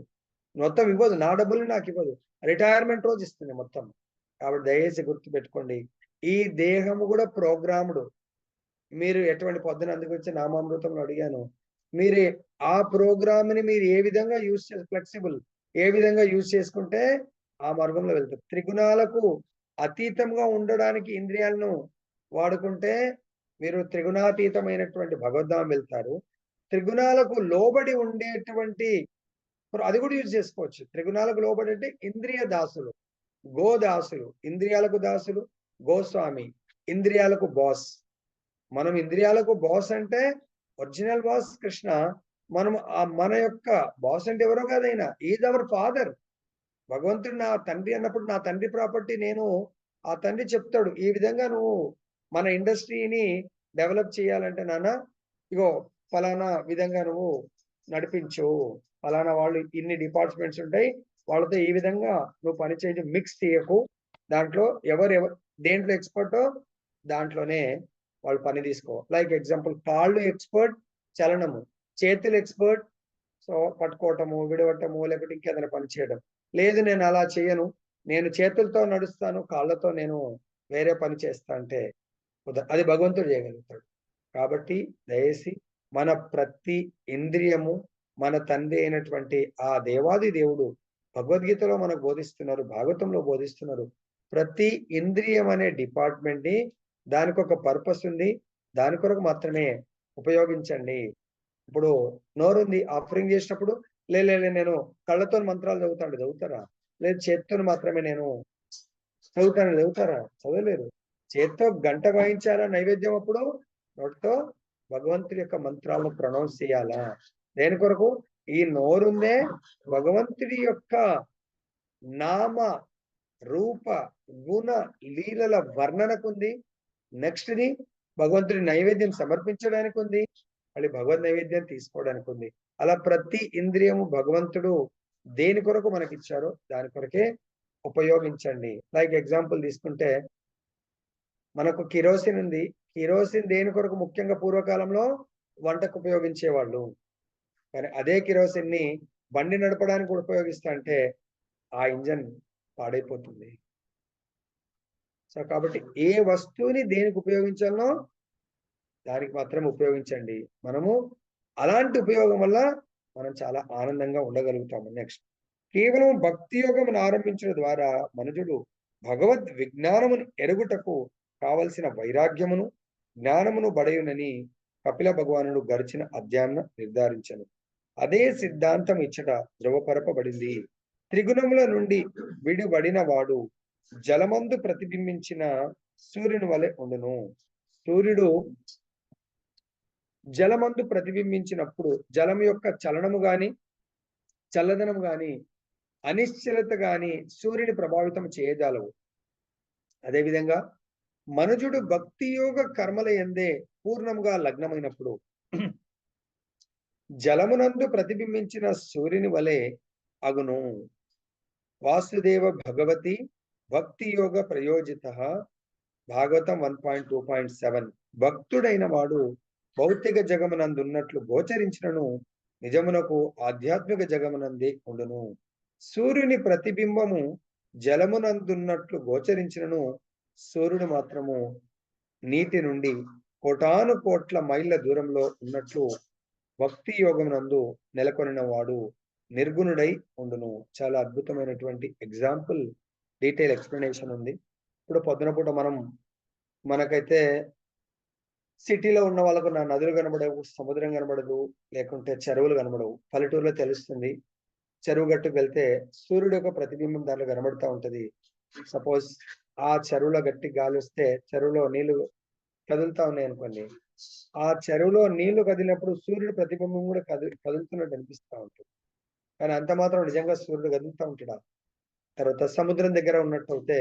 మొత్తం ఇవ్వదు. నా డబ్బులు నాకివ్వదు. రిటైర్మెంట్ రోజు ఇస్తుంది మొత్తం. కాబట్టి దయచేసి గుర్తుపెట్టుకోండి. ఈ దేహము కూడా ప్రోగ్రామ్డ్. మీరు ఎటువంటి పొద్దున అందుకొచ్చి నామామృతంలో అడిగాను. మీరు ఆ ప్రోగ్రామ్‌ని మీరు ఏ విధంగా యూజ్ చేసి ఫ్లెక్సిబుల్ ఏ విధంగా యూజ్ చేసుకుంటే ఆ మార్గంలో వెళ్తారు. త్రిగుణాలకు అతీతంగా ఉండడానికి ఇంద్రియాలను వాడుకుంటే మీరు త్రిగుణాతీతమైనటువంటి భగవద్ధామం వెళ్తారు. త్రిగుణాలకు లోబడి ఉండేటువంటి అది కూడా యూజ్ చేసుకోవచ్చు. త్రిగుణాలకు లోబడి అంటే ఇంద్రియ దాసులు, గోదాసులు, ఇంద్రియాలకు దాసులు, గోస్వామి, ఇంద్రియాలకు బాస్. మనం ఇంద్రియాలకు బాస్ అంటే ఒరిజినల్ బాస్ కృష్ణ. మనం మన యొక్క బాస్ అంటే ఎవరో కాదు ఆయన. Is our father. భగవంతుడు నా తండ్రి అన్నప్పుడు నా తండ్రి ప్రాపర్టీ నేను ఆ తండ్రి చెప్తాడు. ఈ విధంగా నువ్వు మన ఇండస్ట్రీని డెవలప్ చేయాలంటే నాన్న ఇగో ఫలానా విధంగా నువ్వు నడిపించు. ఫలానా వాళ్ళు ఇన్ని డిపార్ట్మెంట్స్ ఉంటాయి. వాళ్ళతో ఈ విధంగా నువ్వు పని చేయడం మిక్స్ చేయకు. దాంట్లో ఎవరు దేంట్లో ఎక్స్‌పర్టో దాంట్లోనే వాళ్ళు పని తీసుకో. లైక్ ఎగ్జాంపుల్ కాళ్ళు ఎక్స్‌పర్ట్ చలనము. చేతులు ఎక్స్‌పర్ట్ సో పట్టుకోవటము, విడవటము లేకపోతే ఇంకేదైనా పని చేయడం. లేదు నేను అలా చేయను. నేను చేతులతో నడుస్తాను. కాళ్ళతో నేను వేరే పని చేస్తా అంటే అది భగవంతుడు చేయగలుగుతాడు. కాబట్టి దయచేసి మన ప్రతి ఇంద్రియము మన తండ్రి అయినటువంటి ఆ దేవాది దేవుడు భగవద్గీతలో మనకు బోధిస్తున్నారు. భాగవతంలో బోధిస్తున్నారు. ప్రతి ఇంద్రియం అనే డిపార్ట్‌మెంట్‌ని దానికొక పర్పస్ ఉంది. దాని కొరకు మాత్రమే ఉపయోగించండి. ఇప్పుడు నోరుంది ఆఫరింగ్ చేసినప్పుడు నేను కళ్ళతోని మంత్రాలు చదువుతాను. చదువుతారా? లేదు చేత్తోని మాత్రమే నేను చదువుతారా? చదవలేరు. చేత్తో గంట వాయించాలా నైవేద్యం అప్పుడు? నోటితో భగవంతుడి యొక్క మంత్రాలను ప్రొనౌన్స్ చేయాలా? దేని కొరకు? ఈ నోరుందే భగవంతుడి యొక్క నామ, రూప, గుణ, లీలల వర్ణనకుంది. నెక్స్ట్‌ది భగవంతుడి నైవేద్యం సమర్పించడానికుంది. మళ్ళీ భగవద్ నైవేద్యం తీసుకోవడానికుంది. అలా ప్రతి ఇంద్రియము భగవంతుడు దేని కొరకు మనకిచ్చారో దాని కొరకే ఉపయోగించండి. లైక్ ఎగ్జాంపుల్ తీసుకుంటే మనకు కిరోసిన్ ఉంది. కిరోసిన్ దేని కొరకు ముఖ్యంగా పూర్వకాలంలో వంటకు ఉపయోగించేవాళ్ళు. కానీ అదే కిరోసిన్‌ని బండి నడపడానికి ఉపయోగిస్తా అంటే ఆ ఇంజిన్ పాడైపోతుంది. సో, కాబట్టి ఏ వస్తువుని దేనికి ఉపయోగించాలనో దానికి మాత్రం ఉపయోగించండి. మనము అలాంటి ఉపయోగం వల్ల మనం చాలా ఆనందంగా ఉండగలుగుతాము. నెక్స్ట్ కేవలం భక్తి యోగమును ఆరంభించడం ద్వారా మనుజుడు భగవద్ విజ్ఞానమును ఎరుగుటకు కావలసిన వైరాగ్యమును, జ్ఞానమును బడయునని కపిల భగవానుడు గడిచిన అధ్యాయాన నిర్ధారించను. అదే సిద్ధాంతం ఇచ్చట ధృవపరపబడింది. త్రిగుణముల నుండి విడివడిన వాడు జలమందు ప్రతిబింబించిన సూర్యుని వలె ఉండును. సూర్యుడు జలమందు ప్రతిబింబించినప్పుడు జలం యొక్క చలనము గాని, చల్లదనం గాని, అనిశ్చలత గాని సూర్యుని ప్రభావితం చేయజాలవు. అదేవిధంగా మనుజుడు భక్తి యోగ కర్మల యందే పూర్ణంగా లగ్నమైనప్పుడు జలమునందు ప్రతిబింబించిన సూర్యుని వలె అగును. వాసుదేవ భగవతి భక్తి యోగ ప్రయోజిత భాగవతం 1.2.7. భక్తుడైన వాడు భౌతిక జగమునందున్నట్లు గోచరించినను నిజమునకు ఆధ్యాత్మిక జగమునందే ఉండును. సూర్యుని ప్రతిబింబము జలమునందున్నట్లు గోచరించినను సూర్యుడు మాత్రము నీటి నుండి కోటాను కోట్ల మైళ్ళ దూరంలో ఉన్నట్లు భక్తి యోగమునందు నెలకొనిన వాడు నిర్గుణుడై ఉండును. చాలా అద్భుతమైనటువంటి ఎగ్జాంపుల్, డీటెయిల్ ఎక్స్ప్లెనేషన్ ఉంది. ఇప్పుడు పొద్దున పూట మనకైతే సిటీలో ఉన్న వాళ్ళకు నా నదులు కనబడవు, సముద్రం కనబడదు, లేకుంటే చెరువులు కనబడవు. పల్లెటూరులో తెలుస్తుంది. చెరువు గట్టుకు వెళ్తే సూర్యుడు యొక్క ప్రతిబింబం దాంట్లో కనబడతా ఉంటది. సపోజ్ ఆ చెరువులో గట్టి గాలి వస్తే చెరువులో నీళ్లు కదులుతా ఉన్నాయి అనుకోండి. ఆ చెరువులో నీళ్లు కదిలినప్పుడు సూర్యుడు ప్రతిబింబం కూడా కదులుతున్నట్టు అనిపిస్తూ ఉంటుంది. కానీ అంత మాత్రం నిజంగా సూర్యుడు కదులుతూ ఉంటాడా? తర్వాత సముద్రం దగ్గర ఉన్నట్టయితే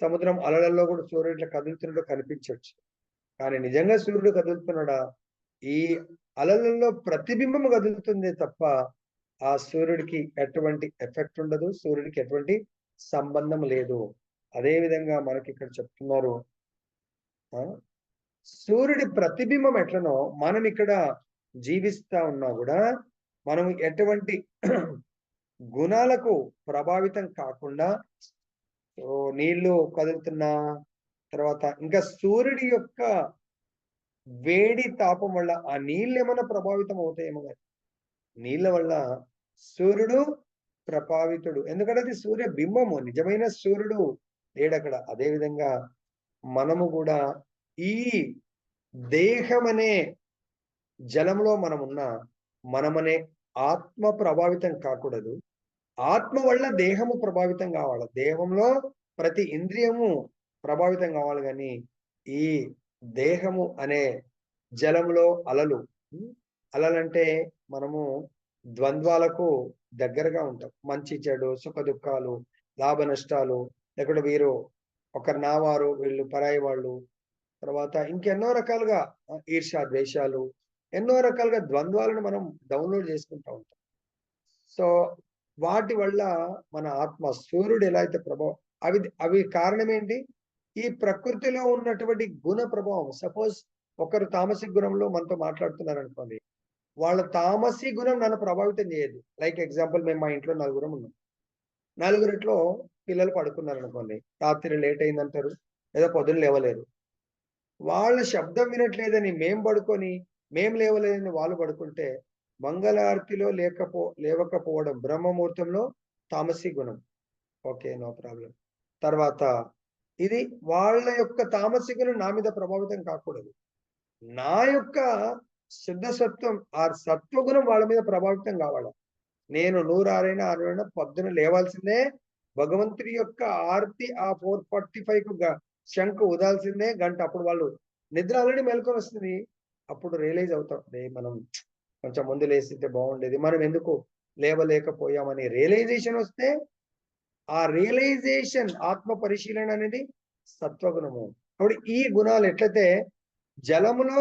సముద్రం అలలలో కూడా సూర్యుడు ఇట్లా కదులుతున్నట్టు కనిపించవచ్చు. కానీ నిజంగా సూర్యుడు కదులుతున్నాడా? ఈ అలలలో ప్రతిబింబం కదులుతుందే తప్ప ఆ సూర్యుడికి ఎటువంటి ఎఫెక్ట్ ఉండదు, సూర్యుడికి ఎటువంటి సంబంధం లేదు. అదే విధంగా మనకి ఇక్కడ చెప్తున్నారు, సూర్యుడి ప్రతిబింబం ఎట్లనో మనం ఇక్కడ జీవిస్తా ఉన్నా కూడా మనం ఎటువంటి గుణాలకు ప్రభావితం కాకుండా నీళ్లు కదులుతున్నా, తర్వాత ఇంకా సూర్యుడి యొక్క వేడి తాపం వల్ల ఆ నీళ్ళు ఏమైనా ప్రభావితం అవుతాయేమో కానీ నీళ్ళ వల్ల సూర్యుడు ప్రభావితుడు. ఎందుకంటే అది సూర్య బింబము, నిజమైన సూర్యుడు లేడక్కడ. అదేవిధంగా మనము కూడా ఈ దేహమనే జలంలో మనమనే ఆత్మ ప్రభావితం కాకూడదు. ఆత్మ వల్ల దేహము ప్రభావితం కావాలి. దేహంలో ప్రతి ఇంద్రియము ప్రభావితం కావాలి. కానీ ఈ దేహము అనే జలంలో అలలంటే మనము ద్వంద్వాలకు దగ్గరగా ఉంటాం. మంచి చెడు, సుఖ దుఃఖాలు, లాభ నష్టాలు, లేకుంటే వీరు ఒకరు నా వారు, వీళ్ళు పరాయి వాళ్ళు, తర్వాత ఇంకెన్నో రకాలుగా ఈర్ష్య ద్వేషాలు, ఎన్నో రకాలుగా ద్వంద్వాలను మనం డౌన్లోడ్ చేసుకుంటూ ఉంటాం. సో వాటి వల్ల మన ఆత్మ సూర్యుడు ఎలా అయితే ప్రభావం, అవి కారణం ఏంటి? ఈ ప్రకృతిలో ఉన్నటువంటి గుణ ప్రభావం. సపోజ్ ఒకరు తామసిక గుణంలో మనతో మాట్లాడుతున్నారు అనుకోండి, వాళ్ళ తామసి గుణం నన్ను ప్రభావితం చేయదు. లైక్ ఎగ్జాంపుల్, మేము మా ఇంట్లో నలుగురం ఉన్నాం. నలుగురిట్లో పిల్లలు పడుకున్నారు అనుకోండి, రాత్రి లేట్ అయిందంటారు, ఏదో పొద్దున్న లేవలేరు. వాళ్ళ శబ్దం వినట్లేదని మేము లేవలేదని వాళ్ళు పడుకుంటే మంగళారతిలో లేవకపోవడం బ్రహ్మముహూర్తంలో తామసి గుణం. Okay, no problem. తర్వాత ఇది వాళ్ళ యొక్క తామసి గుణం నా మీద ప్రభావితం కాకూడదు. నా యొక్క శుద్ధ సత్వం, ఆ సత్వగుణం వాళ్ళ మీద ప్రభావితం కావాలి. నేను 106 6 పొద్దున లేవాల్సిందే. భగవంతుడి యొక్క ఆర్తి ఆ 4:45కు శంఖ ఊదాల్సిందే, గంట. అప్పుడు వాళ్ళు నిద్ర ఆల్రెడీ మేల్కొని వస్తుంది. అప్పుడు రియలైజ్ అవుతాం, మనం కొంచెం ముందు లేస్తే బాగుండేది, మనం ఎందుకు లేవలేకపోయామని రియలైజేషన్ వస్తే, ఆ రియలైజేషన్ ఆత్మ పరిశీలన అనేది సత్వగుణము. కాబట్టి ఈ గుణాలు ఎట్లయితే జలములో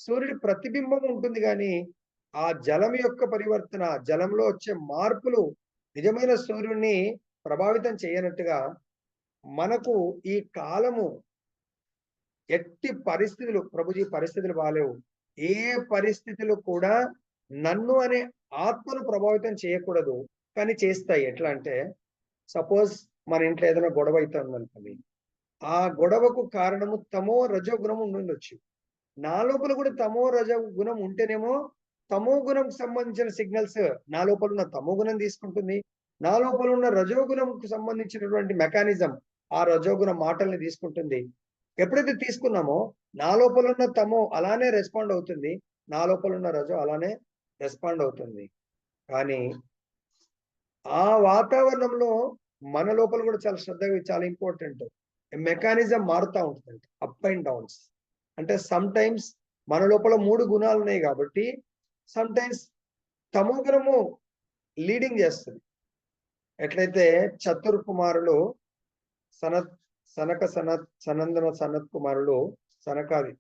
సూర్యుడి ప్రతిబింబం ఉంటుంది, కానీ ఆ జలం యొక్క పరివర్తన, జలంలో వచ్చే మార్పులు నిజమైన సూర్యుడిని ప్రభావితం చేయనట్టుగా మనకు ఈ కాలము ఎట్టి పరిస్థితులు, ప్రభుజీ పరిస్థితులు బాలేవు, ఏ పరిస్థితులు కూడా నన్ను అనే ఆత్మను ప్రభావితం చేయకూడదు, కానీ చేస్తాయి. ఎట్లా అంటే, సపోజ్ మన ఇంట్లో ఏదైనా గొడవ అవుతుంది అనుకోండి, ఆ గొడవకు కారణము తమో రజో గుణం ఉండొచ్చు. నా లోపల కూడా తమో రజో గుణం ఉంటేనేమో తమో గుణంకు సంబంధించిన సిగ్నల్స్ నా లోపల ఉన్న తమో గుణం తీసుకుంటుంది, నా లోపల ఉన్న రజోగుణంకు సంబంధించినటువంటి మెకానిజం ఆ రజోగుణ మాటల్ని తీసుకుంటుంది. ఎప్పుడైతే తీసుకున్నామో నా లోపల ఉన్న తమో అలానే రెస్పాండ్ అవుతుంది, నా లోపల ఉన్న రజో అలానే రెస్పాండ్ అవుతుంది. కానీ ఆ వాతావరణంలో మన లోపల కూడా చాలా శ్రద్ధగా చాలా ఇంపార్టెంట్. మెకానిజం మారుతా ఉంటుందండి, అప్ అండ్ డౌన్స్. అంటే సమ్ టైమ్స్ మన లోపల 3 గుణాలు ఉన్నాయి కాబట్టి సమ్ టైమ్స్ తమో గుణము లీడింగ్ చేస్తుంది. ఎట్లయితే చతుర్ కుమారులు సనత్ సనక సనత్ సనందన సనత్ కుమారులు సనకాది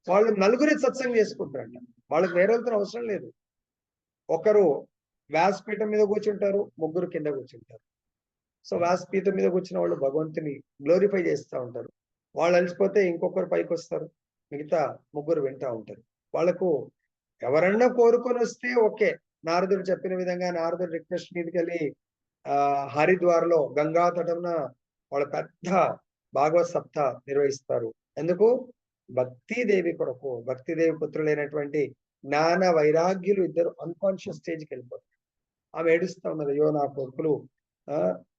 వాళ్ళు నలుగురి సత్సంగం చేసుకుంటారంట. వాళ్ళకి వేరేతో అవసరం లేదు. ఒకరు వ్యాసపీఠం మీద కూర్చుంటారు, ముగ్గురు కింద కూర్చుంటారు. సో వ్యాసపీఠం మీద కూర్చున్న వాళ్ళు భగవంతుని గ్లోరిఫై చేస్తూ ఉంటారు. వాళ్ళు అలసిపోతే ఇంకొకరు పైకి వస్తారు, మిగతా ముగ్గురు వింటా ఉంటారు. వాళ్ళకు ఎవరన్నా కోరుకొని వస్తే ఓకే. నారదుడు చెప్పిన విధంగా నారదుడు రిక్వెస్ట్ మీదకి వెళ్ళి హరిద్వార్లో గంగా తటంన వాళ్ళ పెద్ద భాగవత్ సప్తా నిర్వహిస్తారు. ఎందుకు? భక్తిదేవి కొరకు. భక్తిదేవి పుత్రులైనటువంటి జ్ఞాన వైరాగ్యులు ఇద్దరు అన్కాన్షియస్ స్టేజ్కి వెళ్ళిపోతారు. ఆమె ఏడుస్తా ఉన్నది, అయ్యో నా కొడుకులు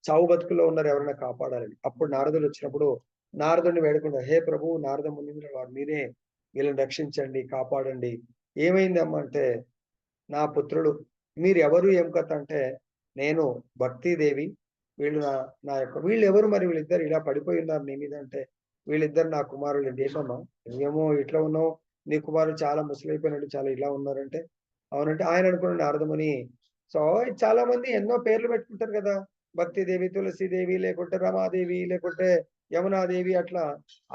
చావు బతుకుల్లో ఉన్నారు, ఎవరైనా కాపాడాలని. అప్పుడు నారదుడు వచ్చినప్పుడు నారదుడిని వేడుకుంటారు, హే ప్రభు నారద మునీంద్ర వారు, మీరే వీళ్ళని రక్షించండి, కాపాడండి. ఏమైందమ్మా అంటే, నా పుత్రుడు. మీరు ఎవరు ఏం కథ అంటే, నేను భక్తిదేవి, వీళ్ళు నా యొక్క వీళ్ళు ఎవరు మరి వీళ్ళిద్దరు ఇలా పడిపోయి ఉన్నారు నీ మీద అంటే, వీళ్ళిద్దరు నా కుమారులు. ఏంటమ్మా ఏమో ఇట్లా ఉన్నావు, నీ కుమారులు చాలా ముసలైపోయినట్టు చాలా ఇలా ఉన్నారంటే, అవునంటే ఆయన అనుకున్నాడు నారదముని. సో చాలా మంది ఎన్నో పేర్లు పెట్టుకుంటారు కదా, భక్తిదేవి, తులసీదేవి, లేకుంటే రమాదేవి, లేకుంటే యమునాదేవి, అట్లా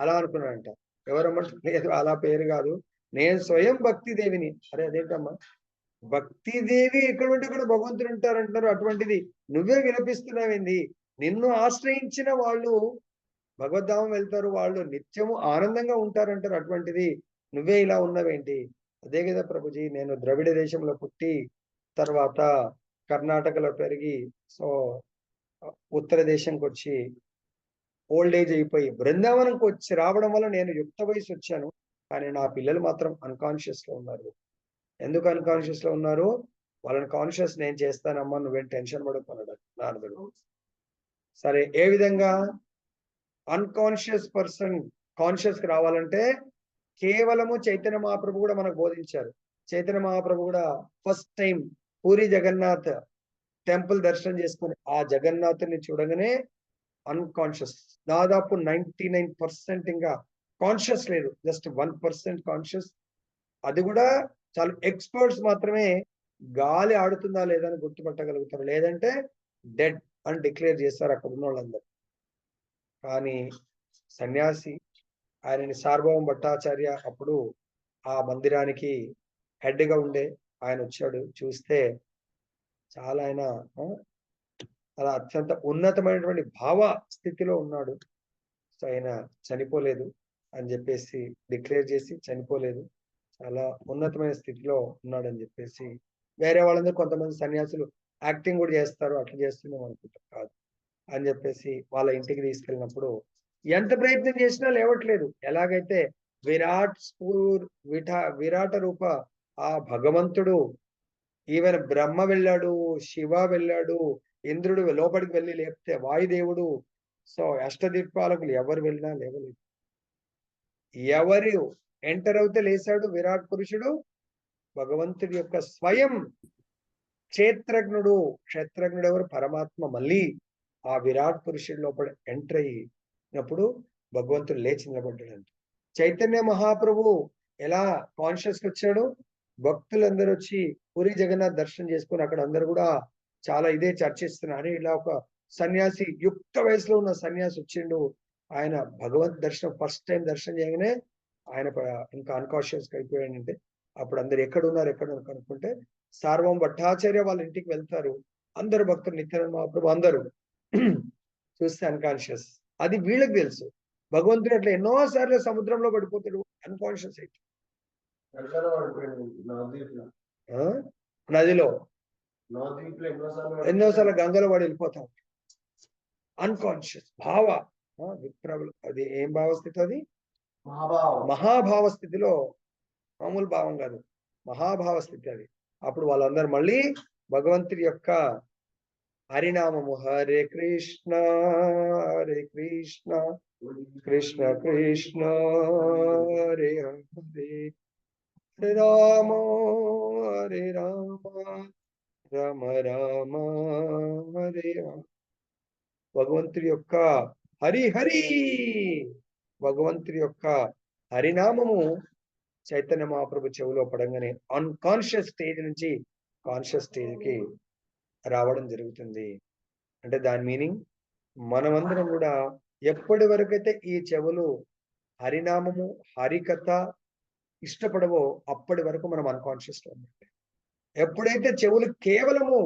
అలా అనుకున్నాడంట. ఎవరమ్మంటే లేదు అలా పేరు కాదు, నేను స్వయం భక్తిదేవిని. అరే అదేంటమ్మా, భక్తిదేవి ఎక్కడ ఉంటే అక్కడ భగవంతుడు ఉంటారంటున్నారు, అటువంటిది నువ్వే విలపిస్తున్నావేంది? నిన్ను ఆశ్రయించిన వాళ్ళు భగవద్ధామం వెళ్తారు, వాళ్ళు నిత్యము ఆనందంగా ఉంటారంటారు, అటువంటిది నువ్వే ఇలా ఉన్నావేంటి? అదే కదా ప్రభుజీ, నేను ద్రవిడ దేశంలో పుట్టి తర్వాత కర్ణాటకలో పెరిగి సో ఉత్తర దేశంకి వచ్చి ఓల్డ్ ఏజ్ అయిపోయి బృందావనంకి వచ్చి రావడం వల్ల నేను యుక్త వయసు వచ్చాను. కానీ నా పిల్లలు మాత్రం అన్కాన్షియస్ లో ఉన్నారు. ఎందుకు అన్కాన్షియస్ లో ఉన్నారు? వాళ్ళని కాన్షియస్ నేను చేస్తానమ్మా, నువ్వేం టెన్షన్ పడుకున్నాడు నారదుడు. సరే, ఏ విధంగా అన్కాన్షియస్ పర్సన్ కాన్షియస్ కి రావాలంటే కేవలము చైతన్య మహాప్రభు కూడా మనకు బోధించారు. చైతన్య మహాప్రభు కూడా first time Puri Jagannath temple దర్శనం చేసుకుని ఆ జగన్నాథుని చూడగానే అన్కాన్షియస్, దాదాపు 99% ఇంకా కాన్షియస్ లేదు, జస్ట్ 1% కాన్షియస్. అది కూడా చాలా ఎక్స్పర్ట్స్ మాత్రమే గాలి ఆడుతుందా లేదా అని గుర్తుపట్టగలుగుతారు, లేదంటే డెడ్ అని డిక్లేర్ చేస్తారు అక్కడ ఉన్న వాళ్ళందరూ. కానీ సన్యాసి ఆయనని సార్వభౌమ భట్టాచార్య అప్పుడు ఆ మందిరానికి హెడ్ గా ఉండే ఆయన వచ్చాడు. చూస్తే చాలా ఆయన అలా అత్యంత ఉన్నతమైనటువంటి భావ స్థితిలో ఉన్నాడు. సో ఆయన చనిపోలేదు అని చెప్పేసి డిక్లేర్ చేసి, చనిపోలేదు, చాలా ఉన్నతమైన స్థితిలో ఉన్నాడని చెప్పేసి. వేరే వాళ్ళందరూ కొంతమంది సన్యాసులు యాక్టింగ్ కూడా చేస్తారు, అట్లా చేస్తున్నాం అనుకుంటారు, కాదు అని చెప్పేసి వాళ్ళ ఇంటికి తీసుకెళ్ళినప్పుడు ఎంత ప్రయత్నం చేసినా లేవట్లేదు. ఎలాగైతే విరాట రూప ఆ భగవంతుడు, ఈవెన్ బ్రహ్మ వెళ్ళాడు, శివ వెళ్ళాడు, ఇంద్రుడు లోపలికి వెళ్ళి లేపితే వాయుదేవుడు, సో అష్టదిక్పాలకులు ఎవరు వెళ్ళినా లేవలేదు. ఎవరు ఎంటర్ అవుతే లేచాడు విరాట్ పురుషుడు, భగవంతుడి యొక్క స్వయం క్షేత్రజ్ఞుడు. క్షేత్రజ్ఞుడు ఎవరు? పరమాత్మ. మళ్ళీ ఆ విరాట్ పురుషుడి లోపల ఎంటర్ అయినప్పుడు భగవంతుడు లేచి నిలబడ్డాడంట. చైతన్య మహాప్రభు ఎలా కాన్షియస్ వచ్చాడు? భక్తులందరూ వచ్చి పూరి జగన్నాథ్ దర్శనం చేసుకుని అక్కడ అందరు కూడా చాలా ఇదే చర్చిస్తున్నారు, ఇలా ఒక సన్యాసి యుక్త వయసులో ఉన్న సన్యాసి వచ్చిండు, ఆయన భగవంత్ దర్శనం ఫస్ట్ టైం దర్శనం చేయగానే ఆయన ఇంకా అన్కాన్షియస్ అయిపోయాడంటే, అప్పుడు అందరు ఎక్కడ ఉన్నారు కనుక్కుంటే సార్వం భట్టాచార్య వాళ్ళ ఇంటికి వెళ్తారు. అందరు భక్తులు, నిత్యానంద మహాప్రభు అందరూ చూస్తే అన్కాన్షియస్. అది వీళ్ళకి తెలుసు. భగవంతుడు అట్లా ఎన్నో సార్లు సముద్రంలో పడిపోతాడు అన్కాన్షియస్ అయితే. నదిలో ఎన్నోసార్లు గంగలో వాడు వెళ్ళిపోతాం అన్కాన్షియస్ భావ అది ఏం భావస్థితి? అది మహాభావ స్థితిలో, మామూలు భావం కాదు, మహాభావ స్థితి అది. అప్పుడు వాళ్ళందరూ మళ్ళీ భగవంతుడి యొక్క హరినామము, హరే కృష్ణ హరే కృష్ణ కృష్ణ కృష్ణ హరే హరే హరే రామ హరే రామ రామ రామ హరే రామ. భగవంతుడి యొక్క హరి హరి భగవంతుడి యొక్క హరినామము చైతన్య మహాప్రభు చెవిలో పడంగానే అన్కాన్షియస్ స్టేజ్ నుంచి కాన్షియస్ స్టేజ్కి రావడం జరుగుతుంది. అంటే దాని మీనింగ్ మనమందరం కూడా ఎప్పటి వరకైతే ఈ చెవులు హరినామము హరికథ ఇష్టపడవో అప్పటి వరకు మనం అన్కాన్షియస్ లో ఉన్నట్టే. ఎప్పుడైతే చెవులు కేవలము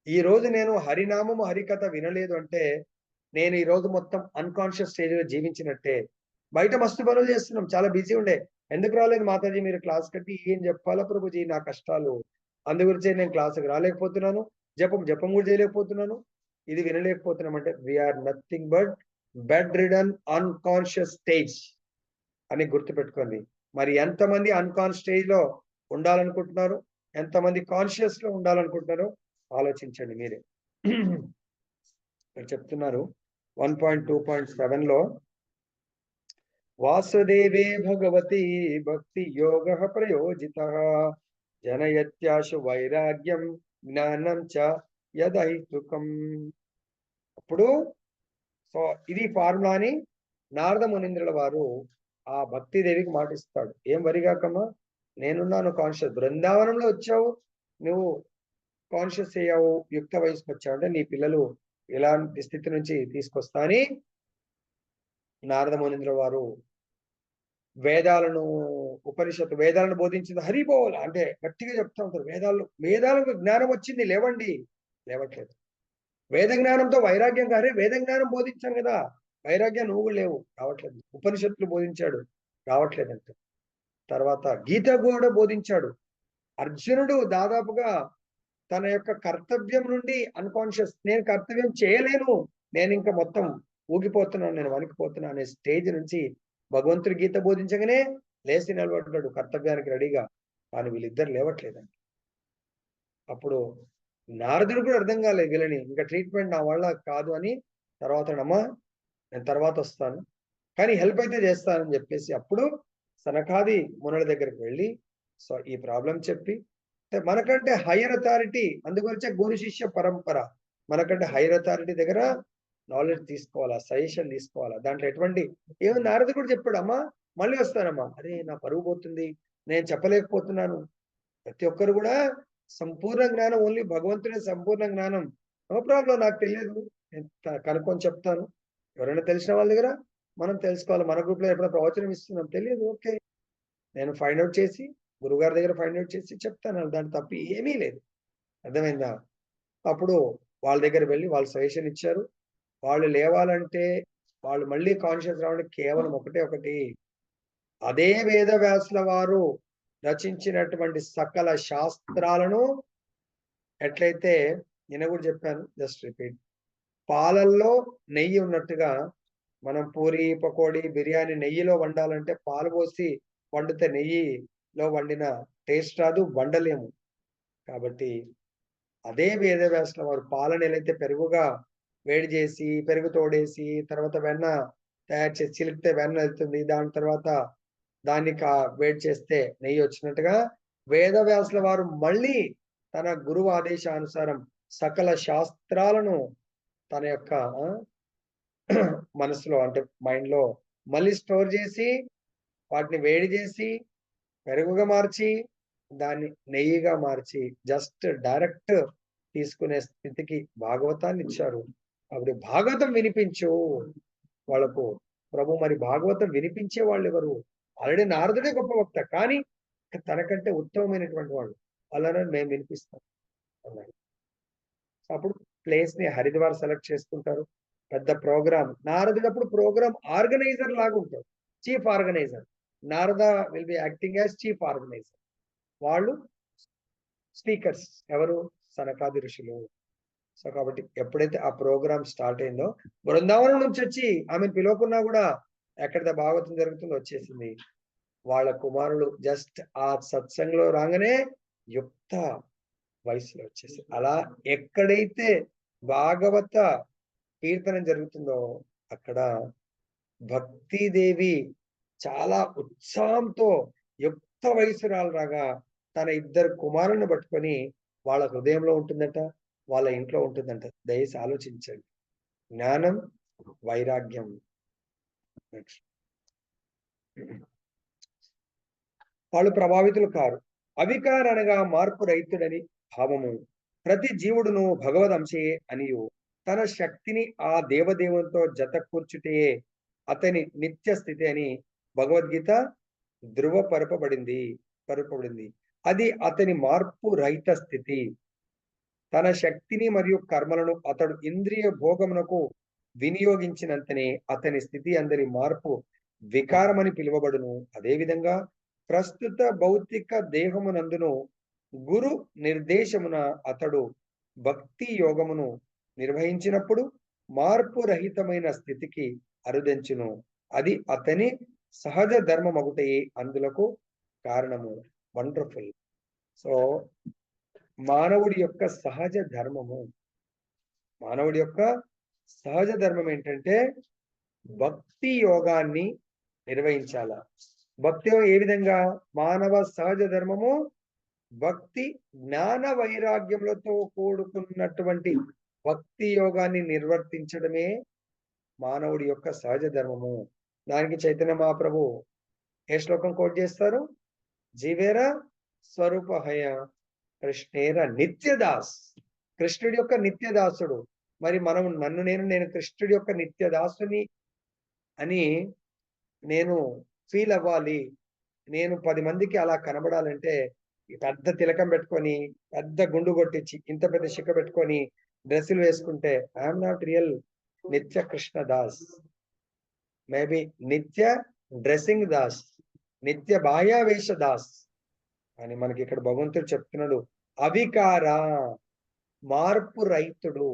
ఈ రోజు నేను హరినామము హరికథ వినలేదు అంటే నేను ఈ రోజు మొత్తం అన్కాన్షియస్ స్టేజ్ లో జీవించినట్టే. బయట మస్తు పనులు చేస్తున్నాం, చాలా బిజీ ఉండే. ఎందుకు రాలేదు మాతాజీ మీరు క్లాస్ కట్టి? ఏం చెప్పాలా ప్రభుజీ నా కష్టాలు, అందు గురించే నేను క్లాసుకు రాలేకపోతున్నాను, జపం కూడా చేయలేకపోతున్నాను, ఇది వినలేకపోతున్నాం. అంటే we are nothing but bedridden unconscious stage అని గుర్తుపెట్టుకోండి. మరి ఎంతమంది అన్కాన్షియస్ స్టేజ్ లో ఉండాలనుకుంటున్నారు, ఎంతమంది కాన్షియస్ లో ఉండాలనుకుంటున్నారో ఆలోచించండి మీరే. ఇక్కడ చెప్తున్నారు 1.2.7 లో వాసుదేవే భగవతి భక్తి యోగ ప్రయోజిత జనయత్యాశు వైరాగ్యం జ్ఞానం చ యదైతుకం. అప్పుడు సో ఇది ఫార్ములాని నారద మునీంద్రుల వారు ఆ భక్తిదేవికి మాటిస్తాడు. ఏం వరిగాకమ్మా, నేనున్నాను కాన్షియస్. బృందావనంలో వచ్చావు, నువ్వు కాన్షియస్ అయ్యావు, యుక్త వయసుకు వచ్చావు అంటే నీ పిల్లలు ఇలాంటి స్థితి నుంచి తీసుకొస్తా అని నారద మునీంద్రుల వారు వేదాలను బోధించింది హరిబోల్ అంటే గట్టిగా చెప్తా ఉంటారు. వేదాలకు జ్ఞానం వచ్చింది, లేవండి, లేవట్లేదు. వేద జ్ఞానంతో వైరాగ్యం కారే, వేద జ్ఞానం బోధించాను కదా, వైరాగ్యం నువ్వు లేవు, రావట్లేదు. ఉపనిషత్తులు బోధించాడు, రావట్లేదంట. తర్వాత గీత కూడా బోధించాడు. అర్జునుడు దాదాపుగా తన యొక్క కర్తవ్యం నుండి అన్కాన్షియస్, నేను కర్తవ్యం చేయలేను, నేను ఇంకా మొత్తం ఊగిపోతున్నాను, నేను వణికిపోతున్నా అనే స్టేజ్ నుంచి భగవంతుడి గీత బోధించగానే లేచి నిలబడ్డాడు కర్తవ్యానికి రెడీగా. కానీ వీళ్ళిద్దరు లేవట్లేదండి. అప్పుడు నారదుడు కూడా అర్థం కాలేదు వీళ్ళని, ఇంకా ట్రీట్మెంట్ నా వల్ల కాదు అని. తర్వాత అమ్మా నేను తర్వాత వస్తాను, కానీ హెల్ప్ అయితే చేస్తానని చెప్పేసి అప్పుడు సనకాది మునుల దగ్గరికి వెళ్ళి సో ఈ ప్రాబ్లం చెప్పి, మనకంటే హైయర్ అథారిటీ, అందుగురించే గురు శిష్య పరంపర, మనకంటే హైయర్ అథారిటీ దగ్గర నాలెడ్జ్ తీసుకోవాలా, సజెషన్ తీసుకోవాలా. దాంట్లో ఎటువంటి ఏమో నారదు కూడా చెప్పాడు, అమ్మా మళ్ళీ వస్తానమ్మా, అరే నా పరువు పోతుంది, నేను చెప్పలేకపోతున్నాను. ప్రతి ఒక్కరు కూడా సంపూర్ణ జ్ఞానం ఓన్లీ భగవంతుడే సంపూర్ణ జ్ఞానం. నో ప్రాబ్లం, నాకు తెలియదు, నేను కనుక్కొని చెప్తాను. ఎవరైనా తెలిసిన వాళ్ళ దగ్గర మనం తెలుసుకోవాలి. మన గ్రూప్ లో ఎప్పుడైనా ప్రవచనం ఇస్తున్నాం, తెలియదు, ఓకే, నేను ఫైండ్ అవుట్ చేసి గురుగారి దగ్గర ఫైండ్ అవుట్ చేసి చెప్తాను, దాని తప్ప ఏమీ లేదు. అర్థమైందా? అప్పుడు వాళ్ళ దగ్గర వెళ్ళి వాళ్ళు సజెషన్ ఇచ్చారు. వాళ్ళు లేవాలంటే, వాళ్ళు మళ్ళీ కాన్షియస్ రావడానికి కేవలం ఒకటి, అదే వేదవ్యాసుల వారు రచించినటువంటి సకల శాస్త్రాలను ఎట్లయితే నేను కూడా చెప్పాను, జస్ట్ రిపీట్, పాలల్లో నెయ్యి ఉన్నట్టుగా మనం పూరి పకోడీ బిర్యానీ నెయ్యిలో వండాలంటే పాలు పోసి వండితే నెయ్యిలో వండిన టేస్ట్ రాదు, వండలేము. కాబట్టి అదే వేదవ్యాసుల వారు పాలను ఎలా అయితే పెరుగుగా వేడి చేసి పెరుగు తోడేసి తర్వాత వెన్న తయారు చేసి చిలికితే వెన్న వెళ్తుంది, దాని తర్వాత దాన్ని వేడి చేస్తే నెయ్యి వచ్చినట్టుగా వేదవ్యాసుల వారు మళ్ళీ తన గురువు ఆదేశానుసారం సకల శాస్త్రాలను తన యొక్క మనసులో అంటే మైండ్ లో మళ్ళీ స్టోర్ చేసి వాటిని వేడి చేసి పెరుగుగా మార్చి దాన్ని నెయ్యిగా మార్చి జస్ట్ డైరెక్ట్ తీసుకునే స్థితికి భాగవతాన్ని ఇచ్చారు. అప్పుడు భాగవతం వినిపించు వాళ్ళకు ప్రభు. మరి భాగవతం వినిపించే వాళ్ళు ఎవరు? ఆల్రెడీ నారదుడే గొప్ప వక్త, కానీ తనకంటే ఉత్తమమైనటువంటి వాడు, అలానే మేము వినిపిస్తాం అన్నాడు. అప్పుడు ప్లేస్ ని హరిద్వార్ సెలెక్ట్ చేసుకుంటారు. పెద్ద ప్రోగ్రామ్, నారదుడు ప్రోగ్రామ్ ఆర్గనైజర్ లాగా ఉంటాడు, chief organiser. Narada will be acting as chief organiser. వాళ్ళు స్పీకర్స్ ఎవరు? సనకాది ఋషులు. సో కాబట్టి ఎప్పుడైతే ఆ ప్రోగ్రామ్ స్టార్ట్ అయిందో, బృందావనం నుంచి వచ్చి ఆమెను పిలవకున్నా కూడా ఎక్కడ భాగవతం జరుగుతుందో వచ్చేసింది. వాళ్ళ కుమారులు జస్ట్ ఆ సత్సంగంలో రాగానే యుక్త వయసులో వచ్చేసి, అలా ఎక్కడైతే భాగవత కీర్తనం జరుగుతుందో అక్కడ భక్తిదేవి చాలా ఉత్సాహంతో యుక్త వయసురాలు రాగా తన ఇద్దరు కుమారులను పట్టుకొని వాళ్ళ హృదయంలో ఉంటుందట, వాళ్ళ ఇంట్లో ఉంటుందంట. దయచేసి ఆలోచించండి. జ్ఞానం, వైరాగ్యం. నెక్స్ట్, వాళ్ళు ప్రభావితులు కారు. అవికార అనగా మార్పు రహితుడని భావము. ప్రతి జీవుడును భగవదంశే అనియు తన శక్తిని ఆ దేవదేవునితో జత కూర్చుటయే అతని నిత్య స్థితి అని భగవద్గీత పరపబడింది. అది అతని మార్పు రహిత స్థితి. తన శక్తిని మరియు కర్మలను అతడు ఇంద్రియ భోగమునకు వినియోగించినంతనే అతని స్థితి అందరి మార్పు వికారమని పిలువబడును. అదేవిధంగా ప్రస్తుత భౌతిక దేహమునందును గురు నిర్దేశమున అతడు భక్తి యోగమును నిర్వహించినప్పుడు మార్పు రహితమైన స్థితికి అరుదెంచును. అది అతని సహజ ధర్మమగుటయే అందులకు కారణము. వండర్ఫుల్. సో మానవుడి యొక్క సహజ ధర్మం ఏంటంటే భక్తి యోగాన్ని నిర్వహించాల. భక్తి ఏ విధంగా? మానవ సహజ ధర్మము భక్తి, జ్ఞాన వైరాగ్యములతో కూడుకున్నటువంటి భక్తి యోగాన్ని నిర్వర్తించడమే మానవుడి యొక్క సహజ ధర్మము. దానికి చైతన్య మహాప్రభు ఏ శ్లోకం కోట్ చేస్తారు? జీవేర స్వరూపహయ కృష్ణేర నిత్యదాస్. కృష్ణుడి యొక్క నిత్యదాసుడు. మరి మనం నేను కృష్ణుడి యొక్క నిత్యదాసుని అని నేను ఫీల్ అవ్వాలి. నేను 10 మందికి అలా కనబడాలంటే పెద్ద తిలకం పెట్టుకొని, పెద్ద గుండు కొట్టించి, ఇంత పెద్ద శిఖ పెట్టుకొని డ్రెస్సులు వేసుకుంటే ఐఎమ్ నాట్ రియల్ నిత్య కృష్ణ దాస్. మేబీ నిత్య డ్రెస్సింగ్ దాస్, నిత్య బాహ్యావేశ దాస్ అని మనకి ఇక్కడ భగవంతుడు చెప్తున్నాడు. అవికార, మార్పు రహితుడు.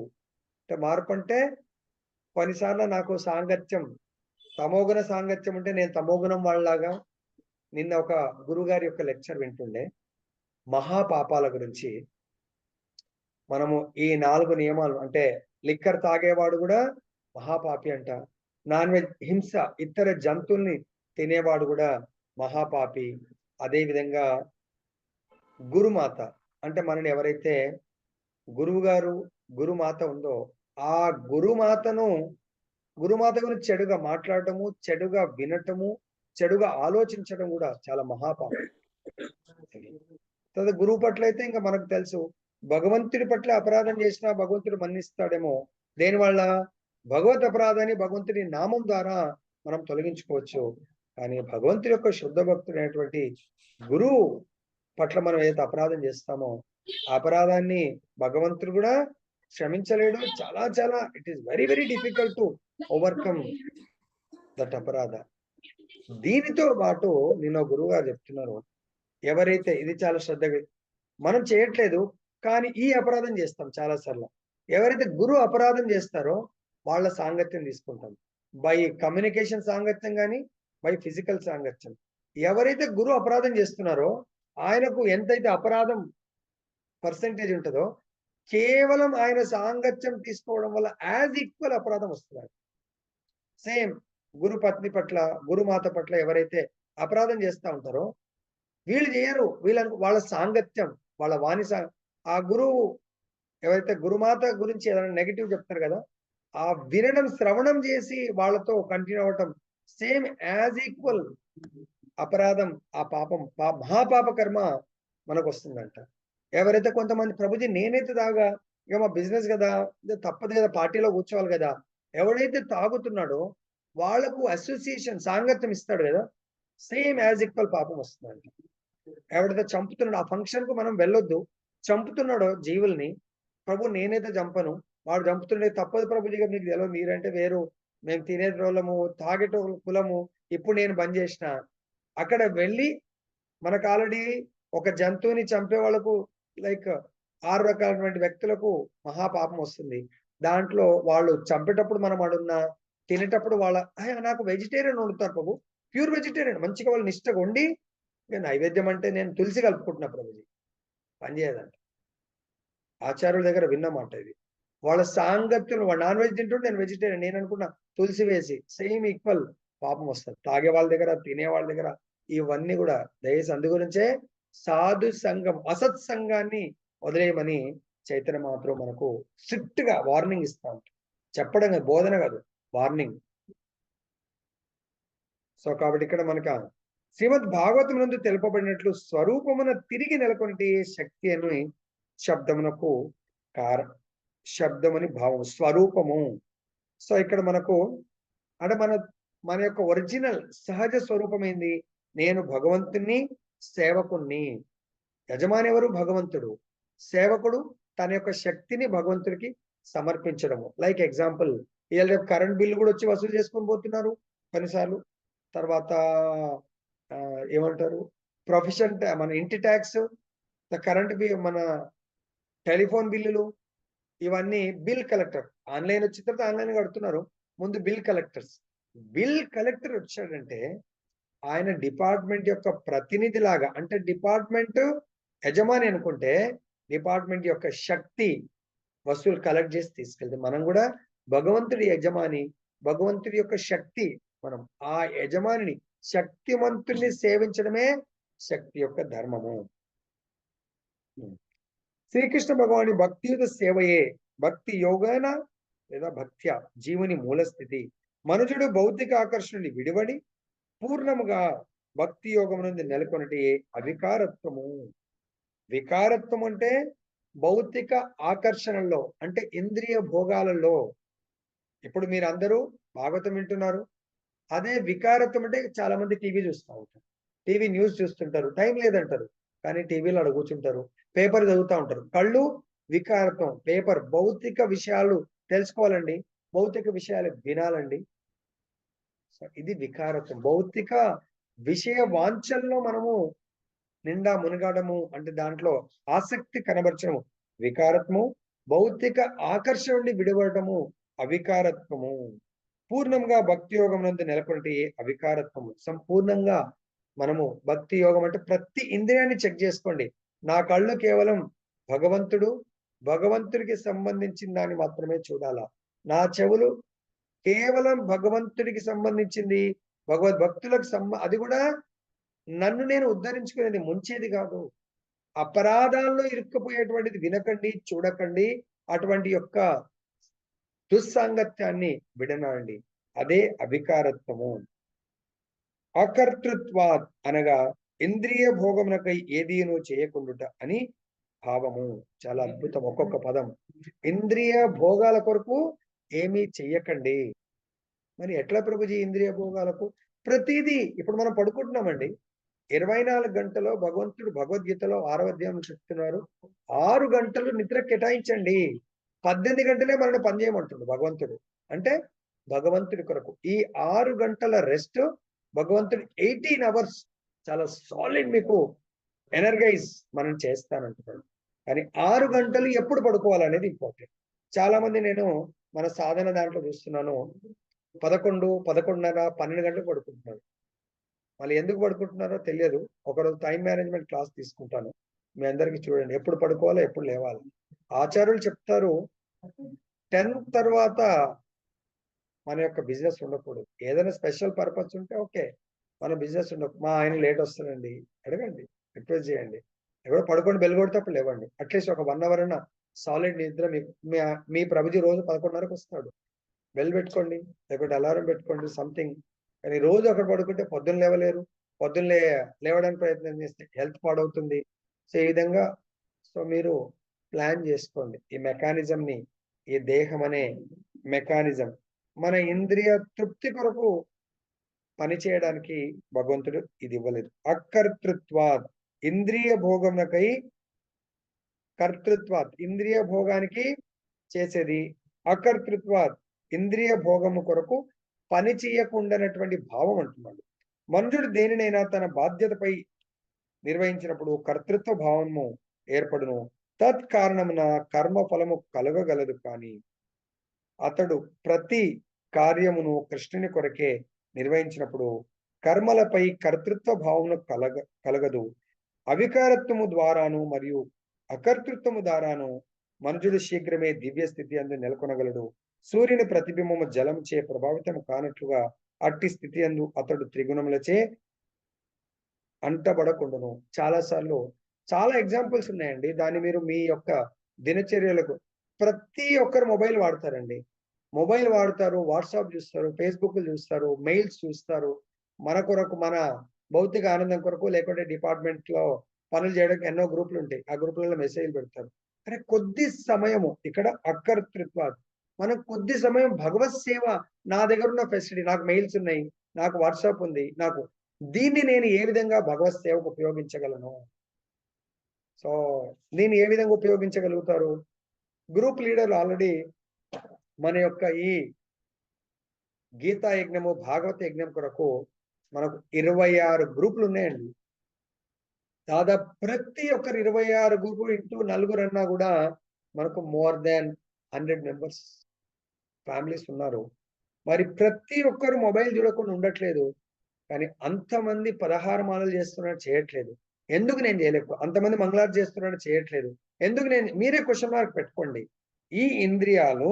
అంటే మార్పు అంటే కొన్నిసార్లు నాకు సాంగత్యం, తమోగుణ సాంగత్యం ఉంటే నేను తమోగుణం వాళ్ళలాగా. నిన్న ఒక గురువు గారి యొక్క లెక్చర్ వింటుండే మహాపాపాల గురించి. మనము ఈ 4 నియమాలు అంటే లిక్కర్ తాగేవాడు కూడా మహాపాపి అంట. నాన్ వెజ్ హింస, ఇతర జంతువుల్ని తినేవాడు కూడా మహాపాపి. అదే విధంగా గురుమాత అంటే మనని ఎవరైతే గురువు గారు గురుమాత ఉందో ఆ గురుమాత గురించి చెడుగా మాట్లాడటము, చెడుగా వినటము, చెడుగా ఆలోచించడం కూడా చాలా మహాపాపం. తర్వాత గురువు పట్ల అయితే ఇంకా మనకు తెలుసు, భగవంతుడి పట్ల అపరాధం చేసినా భగవంతుడు మన్నిస్తాడేమో. దేనివల్ల? భగవత్ అపరాధాన్ని భగవంతుడి నామం ద్వారా మనం తొలగించుకోవచ్చు. కానీ భగవంతుడి యొక్క శుద్ధ భక్తుడైనటువంటి గురువు పట్ల మనం ఏదైతే అపరాధం చేస్తామో ఆ అపరాధాన్ని భగవంతుడు కూడా క్షమించలేడు. చాలా it is very very difficult to overcome that అపరాధ. దీనితో పాటు నిన్న గురువు గారు చెప్తున్నారు, ఎవరైతే ఇది చాలా శ్రద్ధగా మనం చేయట్లేదు కానీ ఈ అపరాధం చేస్తాం చాలా సార్లు. ఎవరైతే గురు అపరాధం చేస్తారో వాళ్ళ సాంగత్యం తీసుకుంటాం. బై కమ్యూనికేషన్ సాంగత్యం కానీ బై ఫిజికల్ సాంగత్యం. ఎవరైతే గురు అపరాధం చేస్తున్నారో ఆయనకు ఎంతైతే అపరాధం పర్సెంటేజ్ ఉంటుందో కేవలం ఆయన సాంగత్యం తీసుకోవడం వల్ల యాజ్ ఈక్వల్ అపరాధం వస్తుంది. సేమ్ గురు పత్ని పట్ల, గురుమాత పట్ల ఎవరైతే అపరాధం చేస్తూ ఉంటారో వీళ్ళు చేయరు. వాళ్ళ సాంగత్యం, వాళ్ళ వాణి ఆ గురువు ఎవరైతే గురుమాత గురించి ఏదైనా నెగిటివ్ చెప్తారు కదా, ఆ వినడం, శ్రవణం చేసి వాళ్ళతో కంటిన్యూ అవ్వటం సేమ్ యాజ్ ఈక్వల్ అపరాధం, ఆ పాపం, మహాపాప కర్మ మనకు వస్తుందంట. ఎవరైతే కొంతమంది ప్రభుజీ నేనైతే తాగా, ఇక మా బిజినెస్ కదా, తప్పదు కదా, పార్టీలో కూర్చోవాలి కదా, ఎవడైతే తాగుతున్నాడో వాళ్ళకు అసోసియేషన్ సాంగత్యం ఇస్తాడు కదా, సేమ్ యాజ్ ఈక్వల్ పాపం వస్తుందంట. ఎవడైతే చంపుతున్నాడు, ఆ ఫంక్షన్ కు మనం వెళ్ళొద్దు, చంపుతున్నాడో జీవుల్ని, ప్రభు నేనైతే చంపను, వాడు చంపుతుండే తప్పదు ప్రభుజీగా, మీకు తెలియదు, మీరంటే వేరు, మేము తినేటోళ్ళము, తాగేటో కులము, ఇప్పుడు నేను బంద్ చేసిన. అక్కడ వెళ్ళి మనకు ఆల్రెడీ ఒక జంతువుని చంపే వాళ్ళకు లైక్ 6 రకాలైనటువంటి వ్యక్తులకు మహాపాపం వస్తుంది. దాంట్లో వాళ్ళు చంపేటప్పుడు మనం అడున్నా, తినేటప్పుడు వాళ్ళ నాకు వెజిటేరియన్ వండుతారు ప్రభు, ప్యూర్ వెజిటేరియన్ మంచిగా వాళ్ళు నిష్టగా వండి, నైవేద్యం అంటే నేను తులసి కలుపుకుంటున్నా ప్రభుజీ, పనిచేయదంట. ఆచార్యుల దగ్గర విన్నమాట ఇది. వాళ్ళ సాంగత్యంలో వాడు నాన్ వెజ్ తింటుంటే నేను వెజిటేరియన్, నేను అనుకున్నా తులసి వేసి సేమ్ ఈక్వల్ పాపం వస్తుంది. తాగే వాళ్ళ దగ్గర, తినే వాళ్ళ దగ్గర ఇవన్నీ కూడా దయచేసి అందు గురించే సాధు సంఘం, అసత్ సంఘాన్ని వదిలేయమని చైతన్య మహాప్రభు మనకు స్ట్రిక్ట్ గా వార్నింగ్ ఇస్తా ఉంటారు. చెప్పడం కాదు, బోధన కాదు, వార్నింగ్. సో కాబట్టి ఇక్కడ మనక శ్రీమద్ భాగవతం నందు తెలుపబడినట్లు స్వరూపమున తిరిగి నెలకొంటే శక్తి అని శబ్దమునకు కార శబ్దమని భావం, స్వరూపము. సో ఇక్కడ మనకు అంటే మన యొక్క ఒరిజినల్ సహజ స్వరూపం ఏంది? నేను భగవంతుని సేవకుణ్ణి. యజమాని ఎవరు? భగవంతుడు. సేవకుడు తన యొక్క శక్తిని భగవంతుడికి సమర్పించడము. లైక్ ఎగ్జాంపుల్, ఇవాళ రేపు కరెంట్ బిల్లు కూడా వచ్చి వసూలు చేసుకొని పోతున్నారు కొన్నిసార్లు. తర్వాత ఏమంటారు, ప్రొఫెషన్ మన ఇంటి ట్యాక్స్, కరెంట్ బిల్, మన టెలిఫోన్ బిల్లులు, ఇవన్నీ బిల్ కలెక్టర్. ఆన్లైన్ వచ్చిన తర్వాత ఆన్లైన్ కడుతున్నారు, ముందు బిల్ కలెక్టర్స్. బిల్ కలెక్టర్ వచ్చాడంటే ఆయన డిపార్ట్మెంట్ యొక్క ప్రతినిధి లాగా, అంటే డిపార్ట్మెంట్ యజమాని అనుకుంటే డిపార్ట్మెంట్ యొక్క శక్తి వస్తువులు కలెక్ట్ చేసి తీసుకెళ్తే, మనం కూడా భగవంతుడి యజమాని, భగవంతుడి యొక్క శక్తి. మనం ఆ యజమానిని, శక్తిమంతుల్ని సేవించడమే శక్తి యొక్క ధర్మము. శ్రీకృష్ణ భగవాని భక్తియుత సేవయే భక్తి యోగాన లేదా భక్త్య జీవుని మూల స్థితి. మనుజుడు భౌతిక ఆకర్షణని విడివడి పూర్ణముగా భక్తి యోగం నుండి నెలకొనటి అవికారత్వము. వికారత్వం అంటే భౌతిక ఆకర్షణల్లో, అంటే ఇంద్రియ భోగాలలో. ఇప్పుడు మీరు అందరూ భాగవతం వింటున్నారు, అదే వికారత్వం అంటే చాలా మంది టీవీ చూస్తూ ఉంటారు, టీవీ న్యూస్ చూస్తుంటారు, టైం లేదంటారు కానీ టీవీలో అక్కడ కూర్చుంటారు, పేపర్ చదువుతూ ఉంటారు. కళ్ళు వికారత్వం, పేపర్, భౌతిక విషయాలు తెలుసుకోవాలండి, భౌతిక విషయాలు వినాలండి. సో ఇది వికారత్వం. భౌతిక విషయ వాంఛల్లో మనము నిండా మునగడము, అంటే దాంట్లో ఆసక్తి కనబరచడము వికారత్వము. భౌతిక ఆకర్షణ నుండి విడవడము అవికారత్వము. పూర్ణంగా భక్తి యోగం నందు నెలకొంటే అవికారత్వము. సంపూర్ణంగా మనము భక్తి యోగం అంటే ప్రతి ఇంద్రియాన్ని చెక్ చేసుకోండి. నా కళ్ళు కేవలం భగవంతుడికి సంబంధించిన దాన్ని మాత్రమే చూడాలా, నా చెవులు కేవలం భగవంతుడికి సంబంధించింది, భగవద్భక్తులకు అది కూడా నన్ను నేను ఉద్ధరించుకునేది, ముంచేది కాదు. అపరాధాల్లో ఇరుక్కుపోయేటువంటిది వినకండి, చూడకండి. అటువంటి యొక్క దుస్సాంగత్యాన్ని విడనాడండి. అదే అవికారత్వము. అకర్తృత్వాత్ అనగా ఇంద్రియ భోగమునకై ఏదీను చేయకుండుట అని భావము. చాలా అద్భుతం ఒక్కొక్క పదం. ఇంద్రియ భోగాల కొరకు ఏమీ చెయ్యకండి. మరి ఎట్లా ప్రభుజీ ఇంద్రియ భోగాలకు? ప్రతిదీ ఇప్పుడు మనం పడుకుంటున్నామండి, 24 గంటలో భగవంతుడు భగవద్గీతలో 6వ అధ్యాయం చెప్తున్నారు, 6 గంటలు నిద్ర కేటాయించండి, 18 గంటలే మనల్ని పనిచేయమంటుండు భగవంతుడు. అంటే భగవంతుడి కొరకు ఈ 6 గంటల రెస్ట్ భగవంతుడు 18 అవర్స్ చాలా సాలిడ్ మీకు ఎనర్గైజ్ మనం చేస్తానంటున్నాడు. కానీ 6 గంటలు ఎప్పుడు పడుకోవాలనేది ఇంపార్టెంట్. చాలా మంది నేను మన సాధన దాంట్లో చూస్తున్నాను, 11, 11:30, 12 గంటలకు పడుకుంటున్నారు. వాళ్ళు ఎందుకు పడుకుంటున్నారో తెలియదు. ఒకరోజు టైం మేనేజ్మెంట్ క్లాస్ తీసుకుంటాను, మీ అందరికి చూడండి ఎప్పుడు పడుకోవాలో ఎప్పుడు లేవాలి. ఆచార్యులు చెప్తారు 10 తర్వాత మన యొక్క బిజినెస్ ఉండకూడదు. ఏదైనా స్పెషల్ పర్పస్ ఉంటే ఓకే, మన బిజినెస్ ఉండకు. మా ఆయన లేట్ వస్తానండి, అడగండి, రిక్వెస్ట్ చేయండి. ఎవరో పడుకొని బెల్ కొడితే అప్పుడు లేవండి. అట్లీస్ట్ ఒక 1 అవర్ అన్న సాలిడ్ నిద్ర. మీ ప్రభుజీ రోజు 11:30కు వస్తాడు, బెల్ పెట్టుకోండి, లేకపోతే అలారం పెట్టుకోండి, సంథింగ్. కానీ రోజు అక్కడ పడుకుంటే పొద్దున్న లేవలేరు, పొద్దున్న లేవడానికి ప్రయత్నం చేస్తే హెల్త్ పాడవుతుంది. సో ఈ విధంగా మీరు ప్లాన్ చేసుకోండి ఈ మెకానిజంని. ఈ దేహం అనే మెకానిజం మన ఇంద్రియ తృప్తి కొరకు పని చేయడానికి భగవంతుడు ఇది ఇవ్వలేదు. అకర్తృత్వాత్ ఇంద్రియ భోగమునకై, కర్తృత్వాత్ ఇంద్రియ భోగానికి చేసేది, అకర్తృత్వాత్ ఇంద్రియ భోగము కొరకు పని చేయకుండానటువంటి భావం అంటున్నాడు. మనుషుడు దేనినైనా తన బాధ్యతపై నిర్వహించినప్పుడు కర్తృత్వ భావము ఏర్పడును. తత్కారణమున కర్మ ఫలము కలగగలదు, కానీ అతడు ప్రతి కార్యమును కృష్ణుని కొరకే నిర్వహించినప్పుడు కర్మలపై కర్తృత్వ భావమును కలగదు. అవికారత్వము ద్వారాను మరియు అకర్తృత్వము ద్వారాను మనుజుడు శీఘ్రమే దివ్య స్థితి అందు నెలకొనగలడు. సూర్యుని ప్రతిబింబము జలం చే ప్రభావితం కానట్లుగా అట్టి స్థితి అందు అతడు త్రిగుణములచే అంటబడకుండాను. చాలా ఎగ్జాంపుల్స్ ఉన్నాయండి. దాన్ని మీరు మీ యొక్క దినచర్యలకు, ప్రతి ఒక్కరు మొబైల్ వాడతారండి. మొబైల్ వాడతారు, వాట్సాప్ చూస్తారు, ఫేస్బుక్ చూస్తారు, మెయిల్స్ చూస్తారు. మన కొరకు, మన భౌతిక ఆనందం కొరకు, లేకుంటే డిపార్ట్మెంట్ లో పనులు చేయడానికి ఎన్నో గ్రూపులు ఉంటాయి. ఆ గ్రూపులలో మెసేజ్లు పెడతారు. అరే కొద్ది సమయము ఇక్కడ అకర్తృత్వాలు, మనం కొద్ది సమయం భగవత్ సేవ, నా దగ్గర ఉన్న ఫెసిలిటీ, నాకు మెయిల్స్ ఉన్నాయి, నాకు వాట్సాప్ ఉంది, నాకు దీన్ని నేను ఏ విధంగా భగవత్ సేవకు ఉపయోగించగలను? సో దీన్ని ఏ విధంగా ఉపయోగించగలుగుతారు? గ్రూప్ లీడర్లు ఆల్రెడీ మన యొక్క ఈ గీతా యజ్ఞము, భాగవత యజ్ఞం కొరకు మనకు 26 గ్రూపులు ఉన్నాయండి. దాదాపు ప్రతి ఒక్కరు 26 గ్రూపులు ఇంటూ నలుగురన్నా కూడా మనకు మోర్ దాన్ 100 మెంబర్స్ ఫ్యామిలీస్ ఉన్నారు. మరి ప్రతి ఒక్కరు మొబైల్ చూడకుండా ఉండట్లేదు. కానీ అంతమంది 16 మాలలు చేస్తున్నారు చేయట్లేదు. ఎందుకు నేను చేయలేకపో, అంతమంది మంగళారతి చేస్తున్నారు చేయట్లేదు. ఎందుకు నేను, మీరే క్వశ్చన్ మార్క్ పెట్టుకోండి. ఈ ఇంద్రియాలు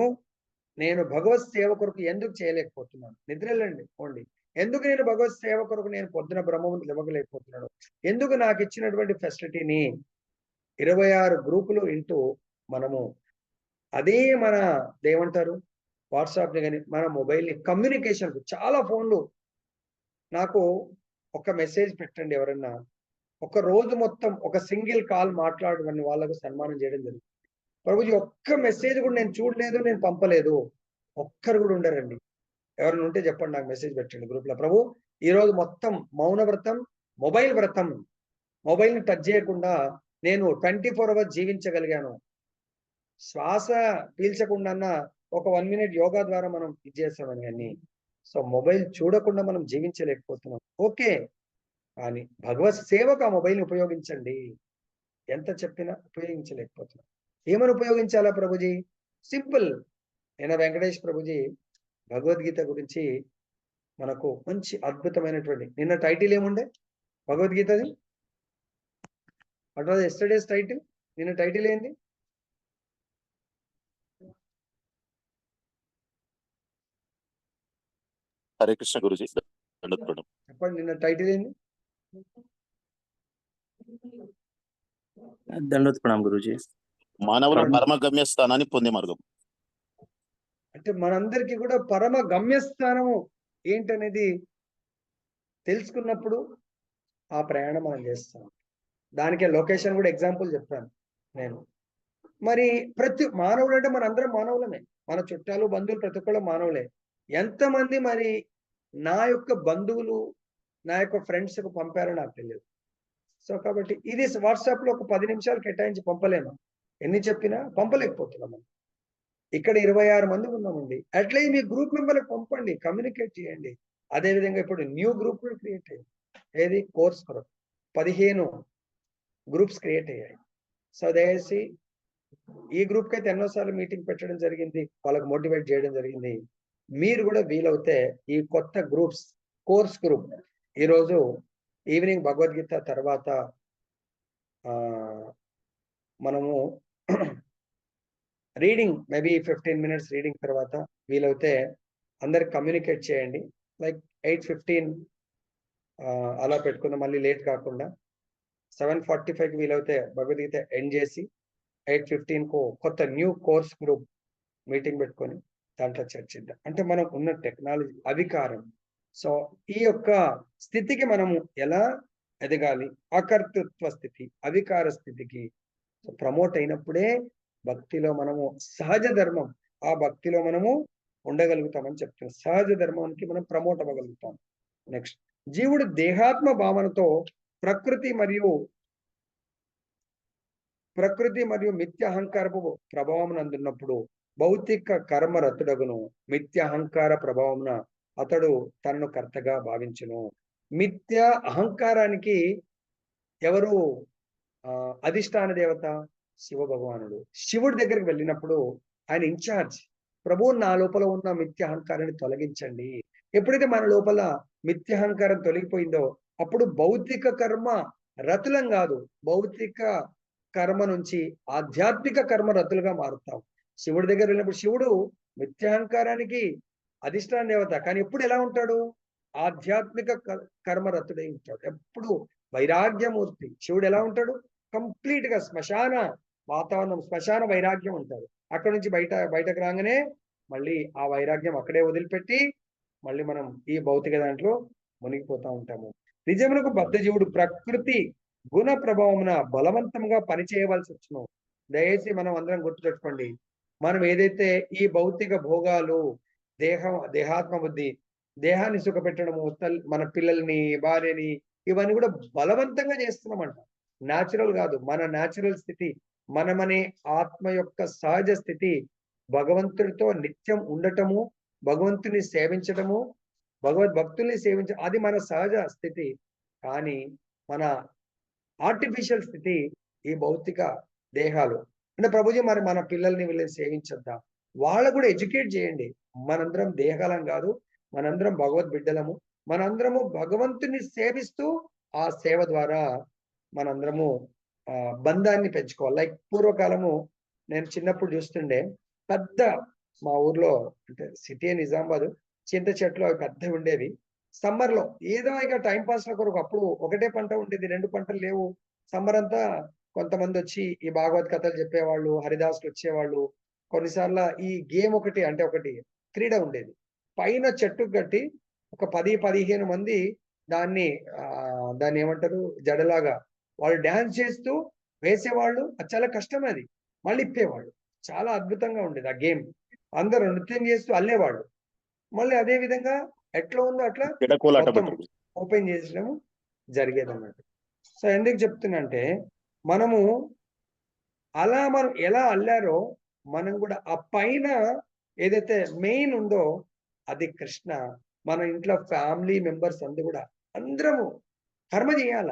నేను భగవత్ సేవ కొరకు ఎందుకు చేయలేకపోతున్నాను? నిద్రలేండి పోండి. ఎందుకు నేను భగవత్ సేవ కొరకు నేను పొద్దున బ్రహ్మమును ఇవ్వలేకపోతున్నాను? ఎందుకు నాకు ఇచ్చినటువంటి ఫెసిలిటీని 26 గ్రూపులు ఇంటూ మనము అదే మన ఏమంటారు వాట్సాప్ ని కానీ మన మొబైల్ని కమ్యూనికేషన్, చాలా ఫోన్లు, నాకు ఒక మెసేజ్ పెట్టండి ఎవరన్నా, ఒక రోజు మొత్తం ఒక సింగిల్ కాల్ మాట్లాడమని వాళ్ళకు సన్మానం చేయడం జరుగుతుంది. ప్రభుజీ ఒక్క మెసేజ్ కూడా నేను చూడలేదు, నేను పంపలేదు, ఒక్కరు కూడా ఉండరండి. ఎవరైనా ఉంటే చెప్పండి, నాకు మెసేజ్ పెట్టండి గ్రూప్ లో. ప్రభు ఈరోజు మొత్తం మౌన వ్రతం, మొబైల్ వ్రతం, మొబైల్ ని టచ్ చేయకుండా నేను 24 అవర్స్ జీవించగలిగాను. శ్వాస పీల్చకుండా ఒక 1 మినిట్ యోగా ద్వారా మనం ఇది చేస్తామని అన్ని. సో మొబైల్ చూడకుండా మనం జీవించలేకపోతున్నాం. ఓకే, కానీ భగవత్ సేవకు ఆ మొబైల్ని ఉపయోగించండి. ఎంత చెప్పినా ఉపయోగించలేకపోతున్నాం. ఏమని ఉపయోగించాలా ప్రభుజీ? సింపుల్. నేను వెంకటేష్ ప్రభుజీ భగవద్గీత గురించి మనకు మంచి అద్భుతమైనటువంటి, నిన్న టైటిల్ ఏముండే భగవద్గీతది? What was yesterday's title? నిన్న టైటిల్ ఏంది? హరే కృష్ణ గురుజీ. చెప్పండి, నిన్న టైటిల్ ఏంది? దండోత్ ప్రణామ్ గురుజీ. మానవుల పరమ గమ్యస్థానాన్ని పొందే మార్గం. అంటే మనందరికీ కూడా పరమ గమ్యస్థానము ఏంటనేది తెలుసుకున్నప్పుడు ఆ ప్రయాణం మనం చేస్తాం. దానికే లొకేషన్ కూడా ఎగ్జాంపుల్ చెప్పాను నేను. మరి ప్రతి మానవుడు అంటే మన అందరం మానవులమే, మన చుట్టాలు బంధువులు ప్రతి ఒక్కళ్ళు మానవులే. ఎంతమంది మరి నా యొక్క బంధువులు, నా యొక్క ఫ్రెండ్స్ కు పంపారో నాకు తెలియదు. సో కాబట్టి ఇది వాట్సాప్ లో ఒక 10 నిమిషాలు కేటాయించి పంపలేము. ఎన్ని చెప్పినా పంపలేకపోతున్నాము. ఇక్కడ 26 మంది ఉన్నామండి. అట్లే మీ గ్రూప్ మెంబర్లకు పంపండి, కమ్యూనికేట్ చేయండి. అదేవిధంగా ఇప్పుడు న్యూ గ్రూప్ కూడా క్రియేట్ అయ్యింది. ఏది కోర్స్ కొరకు 15 గ్రూప్స్ క్రియేట్ అయ్యాయి. సో దయచేసి ఈ గ్రూప్ కి అయితే ఎన్నోసార్లు మీటింగ్ పెట్టడం జరిగింది, వాళ్ళకి మోటివేట్ చేయడం జరిగింది. మీరు కూడా వీలవుతే ఈ కొత్త గ్రూప్స్, కోర్స్ గ్రూప్ ఈరోజు ఈవినింగ్ భగవద్గీత తర్వాత మనము రీడింగ్, మేబీ 15 మినిట్స్ రీడింగ్ తర్వాత వీలవుతే అందరికి కమ్యూనికేట్ చేయండి. లైక్ 8:15 అలా పెట్టుకుందాం, మళ్ళీ లేట్ కాకుండా. 7:45కి వీలవుతే భగవద్గీత ఎండ్ చేసి 8:15కు కొత్త న్యూ కోర్స్ గ్రూప్ మీటింగ్ పెట్టుకొని దాంట్లో చర్చిద్దాం. అంటే మనం ఉన్న టెక్నాలజీ అధికారం, సో ఈ యొక్క స్థితికి మనము ఎలా ఎదగాలి? అకర్తృత్వ స్థితి, అధికార స్థితికి ప్రమోట్ అయినప్పుడే భక్తిలో మనము సహజ ధర్మం, ఆ భక్తిలో మనము ఉండగలుగుతామని చెప్తున్నాం. సహజ ధర్మానికి మనం ప్రమోట్ అవ్వగలుగుతాం. నెక్స్ట్, జీవుడు దేహాత్మ భావనతో ప్రకృతి మరియు మిథ్య అహంకారపు ప్రభావం అందున్నప్పుడు భౌతిక కర్మ రతుడగును. మిథ్య అహంకార ప్రభావమున అతడు తనను కర్తగా భావించును. మిథ్య అహంకారానికి ఎవరు అధిష్టాన దేవత? శివ భగవానుడు. శివుడి దగ్గరికి వెళ్ళినప్పుడు ఆయన ఇన్ఛార్జ్, ప్రభు నా లోపల ఉన్న మిథ్య అహంకారాన్ని తొలగించండి. ఎప్పుడైతే మన లోపల మిథ్య అహంకారం తొలగిపోయిందో అప్పుడు భౌతిక కర్మ రతులం కాదు, భౌతిక కర్మ నుంచి ఆధ్యాత్మిక కర్మ రతులుగా మారుతాం. శివుడి దగ్గర వెళ్ళినప్పుడు శివుడు మిథ్యాహంకారానికి అధిష్టాన దేవత, కానీ ఎప్పుడు ఎలా ఉంటాడు? ఆధ్యాత్మిక కర్మ రతుడై ఉంటాడు. ఎప్పుడు వైరాగ్యమూర్తి. శివుడు ఎలా ఉంటాడు? కంప్లీట్ గా శ్మశాన వాతావరణం, శ్మశాన వైరాగ్యం ఉంటాడు. అక్కడ నుంచి బయటకు రాగానే మళ్ళీ ఆ వైరాగ్యం అక్కడే వదిలిపెట్టి మళ్ళీ మనం ఈ భౌతిక దాంట్లో మునిగిపోతా ఉంటాము. నిజమునకు బద్ధజీవుడు ప్రకృతి గుణ ప్రభావమున బలవంతంగా పనిచేయవలసి వచ్చును. దయచేసి మనం అందరం గుర్తుపెట్టుకోండి. మనం ఏదైతే ఈ భౌతిక భోగాలు, దేహాత్మ బుద్ధి, దేహాన్ని సుఖపెట్టడము, మన పిల్లల్ని, భార్యని ఇవన్నీ కూడా బలవంతంగా చేస్తున్నామంట. న్యాచురల్ కాదు. మన న్యాచురల్ స్థితి, మనమనే ఆత్మ యొక్క సహజ స్థితి భగవంతుడితో నిత్యం ఉండటము, భగవంతుని సేవించటము, భగవద్భక్తుల్ని అది మన సహజ స్థితి. కానీ మన ఆర్టిఫిషియల్ స్థితి ఈ భౌతిక దేహాలు. అంటే ప్రభుజీ మరి మన పిల్లల్ని వీళ్ళని సేవించొద్దా? వాళ్ళకు కూడా ఎడ్యుకేట్ చేయండి. మనందరం దేహాలం కాదు, మనందరం భగవద్ బిడ్డలము. మనందరము భగవంతుని సేవిస్తూ ఆ సేవ ద్వారా మనందరము బంధాన్ని పెంచుకోవాలి. లైక్ పూర్వకాలము నేను చిన్నప్పుడు చూస్తుండే, పెద్ద మా ఊర్లో అంటే సిటీ నిజామాబాద్, చింత చెట్లు అవి పెద్దవి ఉండేవి. సమ్మర్ లో ఏదో ఇక టైం పాస్ కొరకు అప్పుడు ఒకటే పంట ఉండేది, 2 పంటలు లేవు. సమ్మర్ అంతా కొంతమంది వచ్చి ఈ భాగవత్ కథలు చెప్పేవాళ్ళు, హరిదాసులు వచ్చేవాళ్ళు. కొన్నిసార్లు ఈ గేమ్ ఒకటి క్రీడ ఉండేది. పైన చెట్టు కట్టి ఒక 10-15 మంది దాన్ని దాన్ని ఏమంటారు జడలాగా వాళ్ళు డాన్స్ చేస్తూ వేసేవాళ్ళు. అది చాలా కష్టం. అది మళ్ళీ ఇప్పేవాళ్ళు. చాలా అద్భుతంగా ఉండేది ఆ గేమ్. అందరూ నృత్యం చేస్తూ అల్లేవాళ్ళు. మళ్ళీ అదే విధంగా ఎట్లా ఉందో అట్లా పిడకోలాట మొత్తం పెట్టండి. ఓపెన్ చేసడము జరిగేది అన్నట్టు. సో ఎందుకు చెప్తున్నంటే, మనము మనం ఎలా అల్లారో మనం కూడా ఆ పైన ఏదైతే మెయిన్ ఉందో అది కృష్ణ. మన ఇంట్లో ఫ్యామిలీ మెంబర్స్ అందరము కర్మ చేయాల.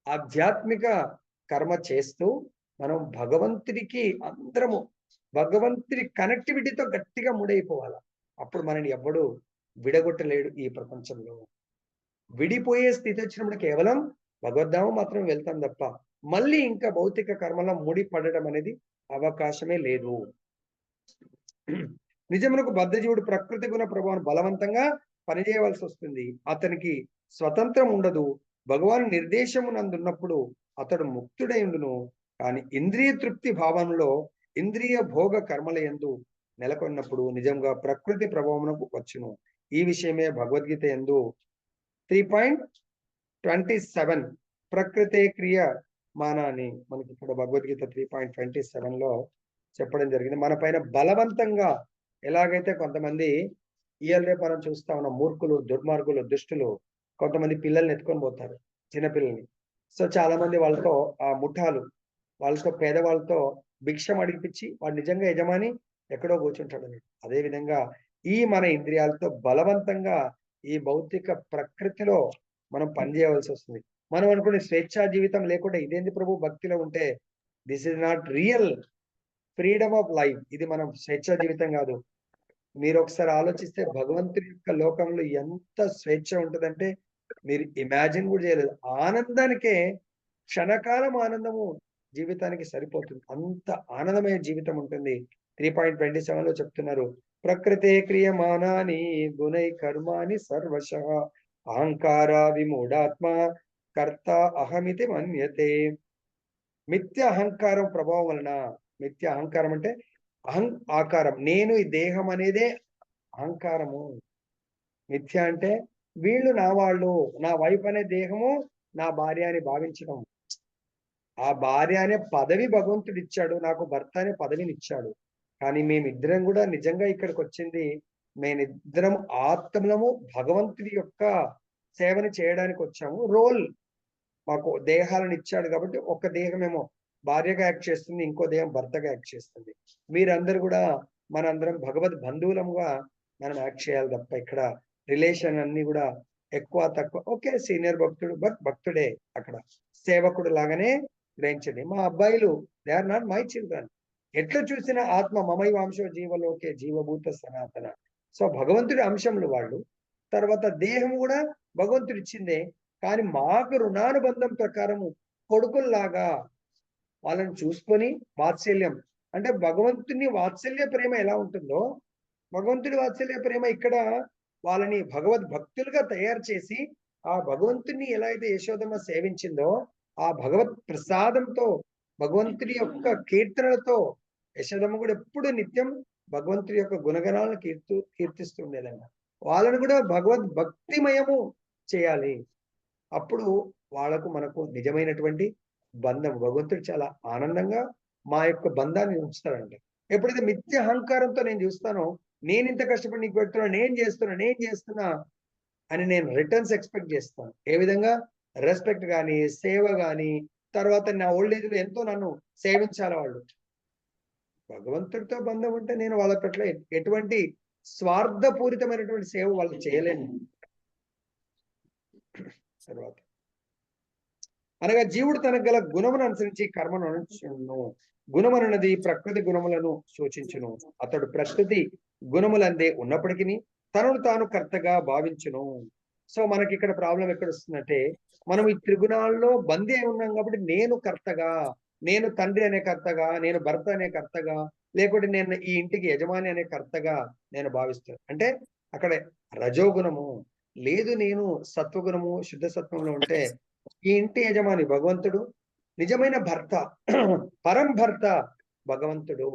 ఆధ్యాత్మిక కర్మ చేస్తూ మనం భగవంతుడికి అందరము భగవంతుడి కనెక్టివిటీతో గట్టిగా ముడైపోవాలా. అప్పుడు మనని ఎవ్వడు విడగొట్టలేడు ఈ ప్రపంచంలో. విడిపోయే స్థితి వచ్చినప్పుడు కేవలం భగవద్ధామం మాత్రం వెళ్తాం తప్ప మళ్ళీ ఇంకా భౌతిక కర్మలో ముడి పడడం అనేది అవకాశమే లేదు. నిజమునకు బద్ధజీవుడు ప్రకృతి గుణ ప్రభావం బలవంతంగా పనిచేయవలసి వస్తుంది. అతనికి స్వతంత్రం ఉండదు. భగవాన్ నిర్దేశమునందున్నప్పుడు అతడు ముక్తుడై ఉండును. కానీ ఇంద్రియ తృప్తి భావనలో ఇంద్రియ భోగ కర్మల యందు నెలకొన్నప్పుడు నిజంగా ప్రకృతి ప్రభావమునకు వచ్చును. ఈ విషయమే భగవద్గీత యందు 3.27 ప్రకృతే క్రియ మాన అని మనకి ఇక్కడ భగవద్గీత 3.27 లో చెప్పడం జరిగింది. మన పైన బలవంతంగా ఎలాగైతే కొంతమంది ఇవాళ రేపు మనం చూస్తా ఉన్న మూర్ఖులు, దుర్మార్గులు, దుష్టులు కొంతమంది పిల్లల్ని ఎత్తుకొని పోతారు, చిన్నపిల్లల్ని. సో చాలా మంది వాళ్ళతో ఆ ముఠాలు వాళ్ళతో పేదవాళ్ళతో భిక్షం అడిగిపించి వాడు నిజంగా యజమాని ఎక్కడో కూర్చుంటాడు. అదే విధంగా ఈ మన ఇంద్రియాలతో బలవంతంగా ఈ భౌతిక ప్రకృతిలో మనం పనిచేయవలసి వస్తుంది. మనం అనుకునే స్వేచ్ఛా జీవితం లేకుండా ఇదేంది ప్రభు భక్తిలో ఉంటే this is not real freedom of life. ఇది మనం స్వేచ్ఛా జీవితం కాదు. మీరు ఒకసారి ఆలోచిస్తే భగవంతుని యొక్క లోకంలో ఎంత స్వేచ్ఛ ఉంటుందంటే మీరు ఇమాజిన్ కూడా చేయలేదు. ఆనందానికే క్షణకాలం ఆనందము జీవితానికి సరిపోతుంది. అంత ఆనందమైన జీవితం ఉంటుంది. 3.27 లో చెప్తున్నారు, ప్రకృతే క్రియమానాని గుణై కర్మాని సర్వశ అహంకార విమూఢాత్మ కర్త అహమితి మన్యతే. మిథ్య అహంకారం ప్రభావం వలన, మిథ్య అహంకారం అంటే ఆకారం, నేను ఈ దేహం అనేదే అహంకారము. మిథ్య అంటే వీళ్ళు నా వాళ్ళు, నా వైఫ్ అనే దేహము నా భార్య అని భావించడం. ఆ భార్య అనే పదవి భగవంతుడు ఇచ్చాడు, నాకు భర్త అనే పదవిని ఇచ్చాడు. కానీ మేమిద్దరం కూడా నిజంగా ఇక్కడికి వచ్చింది, మేమిద్దరం ఆత్మలము భగవంతుడి యొక్క సేవని చేయడానికి వచ్చాము. రోల్ మాకు దేహాలను ఇచ్చాడు కాబట్టి ఒక దేహమేమో భార్యగా యాక్ట్ చేస్తుంది, ఇంకో దేహం భర్తగా యాక్ట్ చేస్తుంది. మీరందరూ కూడా మనందరం భగవద్ బంధువులముగా మనం యాక్ట్ చేయాలి తప్ప ఇక్కడ రిలేషన్ అన్ని కూడా ఎక్కువ తక్కువ. ఓకే, సీనియర్ భక్తుడు బట్ భక్తుడే, అక్కడ సేవకుడు లాగానే గ్రహించండి. మా అబ్బాయిలు they are not my children. ఎట్లా చూసిన ఆత్మ మమై వంశో జీవలోకే జీవభూత సనాతన. సో భగవంతుడి అంశములు వాళ్ళు. తర్వాత దేహం కూడా భగవంతుడు ఇచ్చిందే, కానీ మాకు రుణానుబంధం ప్రకారము కొడుకుల్లాగా వాళ్ళని చూసుకొని వాత్సల్యం అంటే భగవంతుని వాత్సల్య ప్రేమ ఎలా ఉంటుందో భగవంతుడి వాత్సల్య ప్రేమ ఇక్కడ వాళ్ళని భగవద్భక్తులుగా తయారు చేసి ఆ భగవంతుని ఎలా అయితే యశోదమ్మ సేవించిందో ఆ భగవత్ ప్రసాదంతో భగవంతుడి యొక్క కీర్తనలతో యశోదమ్మ కూడా ఎప్పుడు నిత్యం భగవంతుడి యొక్క గుణగణాలను కీర్తిస్తూ ఉండేదంట. వాళ్ళని కూడా భగవద్ భక్తిమయము చేయాలి. అప్పుడు వాళ్ళకు మనకు నిజమైనటువంటి బంధం, భగవంతుడు చాలా ఆనందంగా మా యొక్క బంధాన్ని ఉంచుతాడంట. ఎప్పుడైతే మిథ్య అహంకారంతో నేను చూస్తానో, నేను ఇంత కష్టపడి నీకు పెడుతున్నా, నేను చేస్తున్నా అని నేను రిటర్న్స్ ఎక్స్పెక్ట్ చేస్తాను. ఏ విధంగా? రెస్పెక్ట్ గాని, సేవ గాని, తర్వాత నా ఓల్డ్ ఏజ్ లో ఎంతో నన్ను సేవించాలి వాళ్ళు. భగవంతుడితో బంధం ఉంటే నేను వాళ్ళ పట్ల ఎటువంటి స్వార్థపూరితమైనటువంటి సేవ వాళ్ళు చేయలేను. తర్వాత అనగా జీవుడు తనకు గల గుణమును అనుసరించి కర్మను అనుసరించును. గుణమనున్నది ప్రకృతి గుణములను సూచించును. అతడు ప్రకృతి గుణములందే ఉన్నప్పటికీ తనను తాను కర్తగా భావించును. సో మనకి ఇక్కడ ప్రాబ్లం ఎక్కడ వస్తుందంటే, మనం ఈ త్రిగుణాల్లో బందీ అయి ఉన్నాం కాబట్టి నేను కర్తగా, నేను తండ్రి అనే కర్తగా, నేను భర్త అనే కర్తగా, లేకుంటే నేను ఈ ఇంటికి యజమాని అనే కర్తగా నేను భావిస్తాను. అంటే అక్కడ రజోగుణము లేదు, నేను సత్వగుణము శుద్ధ సత్వంలో ఉంటే ఈ ఇంటి యజమాని భగవంతుడు, నిజమైన భర్త పరం భర్త భగవంతుడు,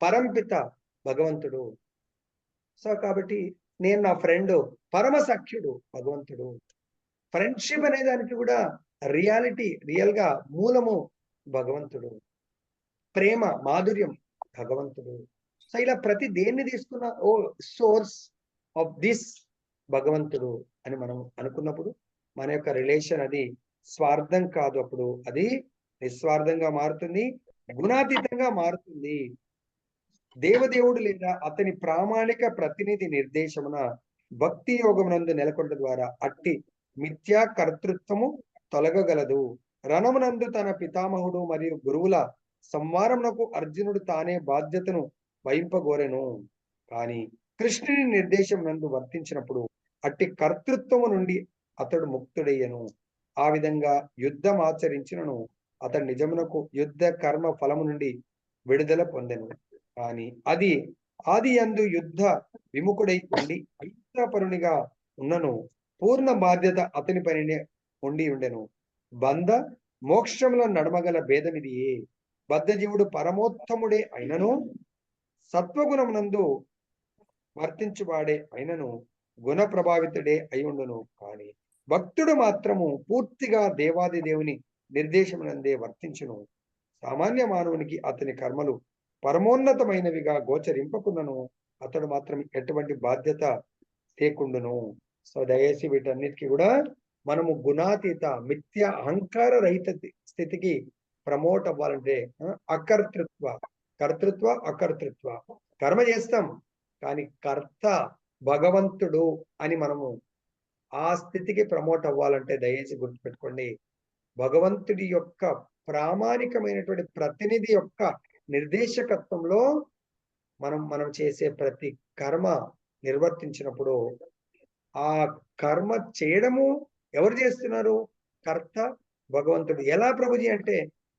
పరంపిత భగవంతుడు. సో కాబట్టి నేను నా ఫ్రెండ్ పరమ సఖ్యుడు భగవంతుడు. ఫ్రెండ్షిప్ అనే దానికి కూడా రియాలిటీ, రియల్ గా మూలము భగవంతుడు. ప్రేమ మాధుర్యం భగవంతుడు. సో ఇలా ప్రతి దేన్ని తీసుకున్న ఓ సోర్స్ ఆఫ్ దిస్ భగవంతుడు అని మనం అనుకున్నప్పుడు మన యొక్క రిలేషన్ అది స్వార్థం కాదు, అప్పుడు అది నిస్వార్థంగా మారుతుంది, గుణాతీతంగా మారుతుంది. దేవదేవుడు లేదా అతని ప్రామాణిక ప్రతినిధి నిర్దేశమున భక్తి యోగమునందు నెలకొండ ద్వారా అట్టి మిథ్యా కర్తృత్వము తొలగగలదు. రణమునందు తన పితామహుడు మరియు గురువుల సంవారమునకు అర్జునుడు తానే బాధ్యతను వహింపగోరెను. కానీ కృష్ణుని నిర్దేశం నందు వర్తించినప్పుడు అట్టి కర్తృత్వము నుండి అతడు ముక్తుడయ్యను. ఆ విధంగా యుద్ధం ఆచరించినను అతడు నిజమునకు యుద్ధ కర్మ ఫలము నుండి విడుదల పొందెను. కానీ అది ఆది యందు యుద్ధ విముఖుడై ఉండి అయుద్ధపరునిగా ఉన్నను పూర్ణ బాధ్యత అతని పనినే ఉండి ఉండెను. బంధ మోక్షముల నడమగల భేదమిది. బద్ధజీవుడు పరమోత్తముడే అయినను సత్వగుణమునందు వర్తించువాడే అయినను గుణ ప్రభావితుడే అయి ఉండును. కానీ భక్తుడు మాత్రము పూర్తిగా దేవాది దేవుని నిర్దేశమునందే వర్తించును. సామాన్య మానవునికి అతని కర్మలు పరమోన్నతమైనవిగా గోచరింపకుండాను అతడు మాత్రం ఎటువంటి బాధ్యత లేకుండును. సో దయచేసి వీటన్నిటికీ కూడా మనము గుణాతీత మిథ్య అహంకార రహిత స్థితికి ప్రమోట్ అవ్వాలంటే అకర్తృత్వ, కర్తృత్వ అకర్తృత్వ, కర్మ చేస్తాం కానీ కర్త భగవంతుడు అని మనము ఆ స్థితికి ప్రమోట్ అవ్వాలంటే దయచేసి గుర్తుపెట్టుకోండి, భగవంతుడి యొక్క ప్రామాణికమైనటువంటి ప్రతినిధి యొక్క నిర్దేశకత్వంలో మనం చేసే ప్రతి కర్మ నిర్వర్తించినప్పుడు ఆ కర్మ చేయడము ఎవరు చేస్తున్నారు? కర్త భగవంతుడు. ఎలా ప్రభుజీ అంటే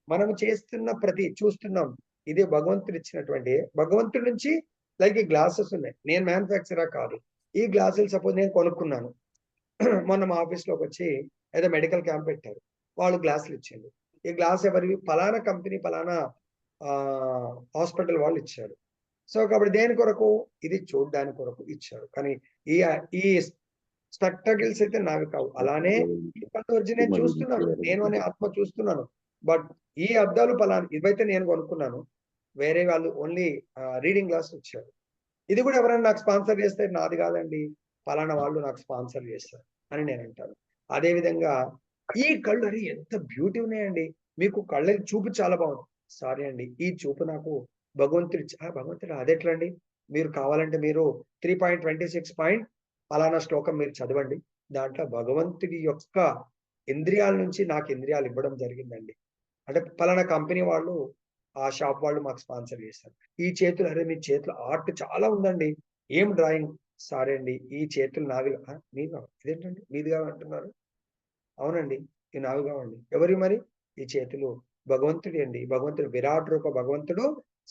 మనం చేస్తున్న ప్రతి చూస్తున్నాం, ఇదే భగవంతుడు ఇచ్చినటువంటి, భగవంతుడి నుంచి లైక్ ఈ గ్లాసెస్ ఉన్నాయి, నేను మ్యానుఫ్యాక్చరర్ కాదు, ఈ గ్లాసులు సపోజ్ నేను కొనుక్కున్నాను. మొన్న మా ఆఫీస్ లోకి వచ్చి ఏదో మెడికల్ క్యాంప్ పెట్టారు, వాళ్ళు గ్లాసులు ఇచ్చారు. ఈ గ్లాస్ ఎవరివి? ఫలానా కంపెనీ ఫలానా హాస్పిటల్ వాళ్ళు ఇచ్చారు. సో కాబట్టి దేని కొరకు? ఇది చూడడానికి కొరకు ఇచ్చారు. కానీ ఈ ఈ స్పెక్టకిల్స్ అయితే నావి కావు. అలానే ఈ కళ్ళు వచ్చి నేను చూస్తున్నాను, నేను అనే ఆత్మ చూస్తున్నాను, బట్ ఈ అద్దాలు ఫలానా ఇవైతే నేను కొనుక్కున్నాను, వేరే వాళ్ళు ఓన్లీ రీడింగ్ గ్లాస్ ఇచ్చారు. ఇది కూడా ఎవరైనా నాకు స్పాన్సర్ చేస్తే నాది కాదండి, ఫలానా వాళ్ళు నాకు స్పాన్సర్ చేస్తారు అని నేను అంటాను. అదే విధంగా ఈ కళ్ళు అని ఎంత బ్యూటీ ఉన్నాయండి, మీకు కళ్ళ చూపు చాలా బాగుంది, సారీ అండి ఈ చూపు నాకు భగవంతుడు అదెట్లా అండి? మీరు కావాలంటే మీరు 3.26 ఫలానా శ్లోకం మీరు చదవండి, దాంట్లో భగవంతుడి యొక్క ఇంద్రియాల నుంచి నాకు ఇంద్రియాలు ఇవ్వడం జరిగిందండి. అంటే ఫలానా కంపెనీ వాళ్ళు ఆ షాప్ వాళ్ళు మాకు స్పాన్సర్ చేస్తారు. ఈ చేతులు, అరే మీ చేతులు ఆర్ట్ చాలా ఉందండి, ఏం డ్రాయింగ్? సారీ అండి ఈ చేతులు నావి. మీవి ఇదేంటండి మీదిగా అంటున్నారు? అవునండి ఈ నావి కావండి. ఎవరి మరి? ఈ చేతులు భగవంతుడి అండి, భగవంతుడు విరాట్ రూప భగవంతుడు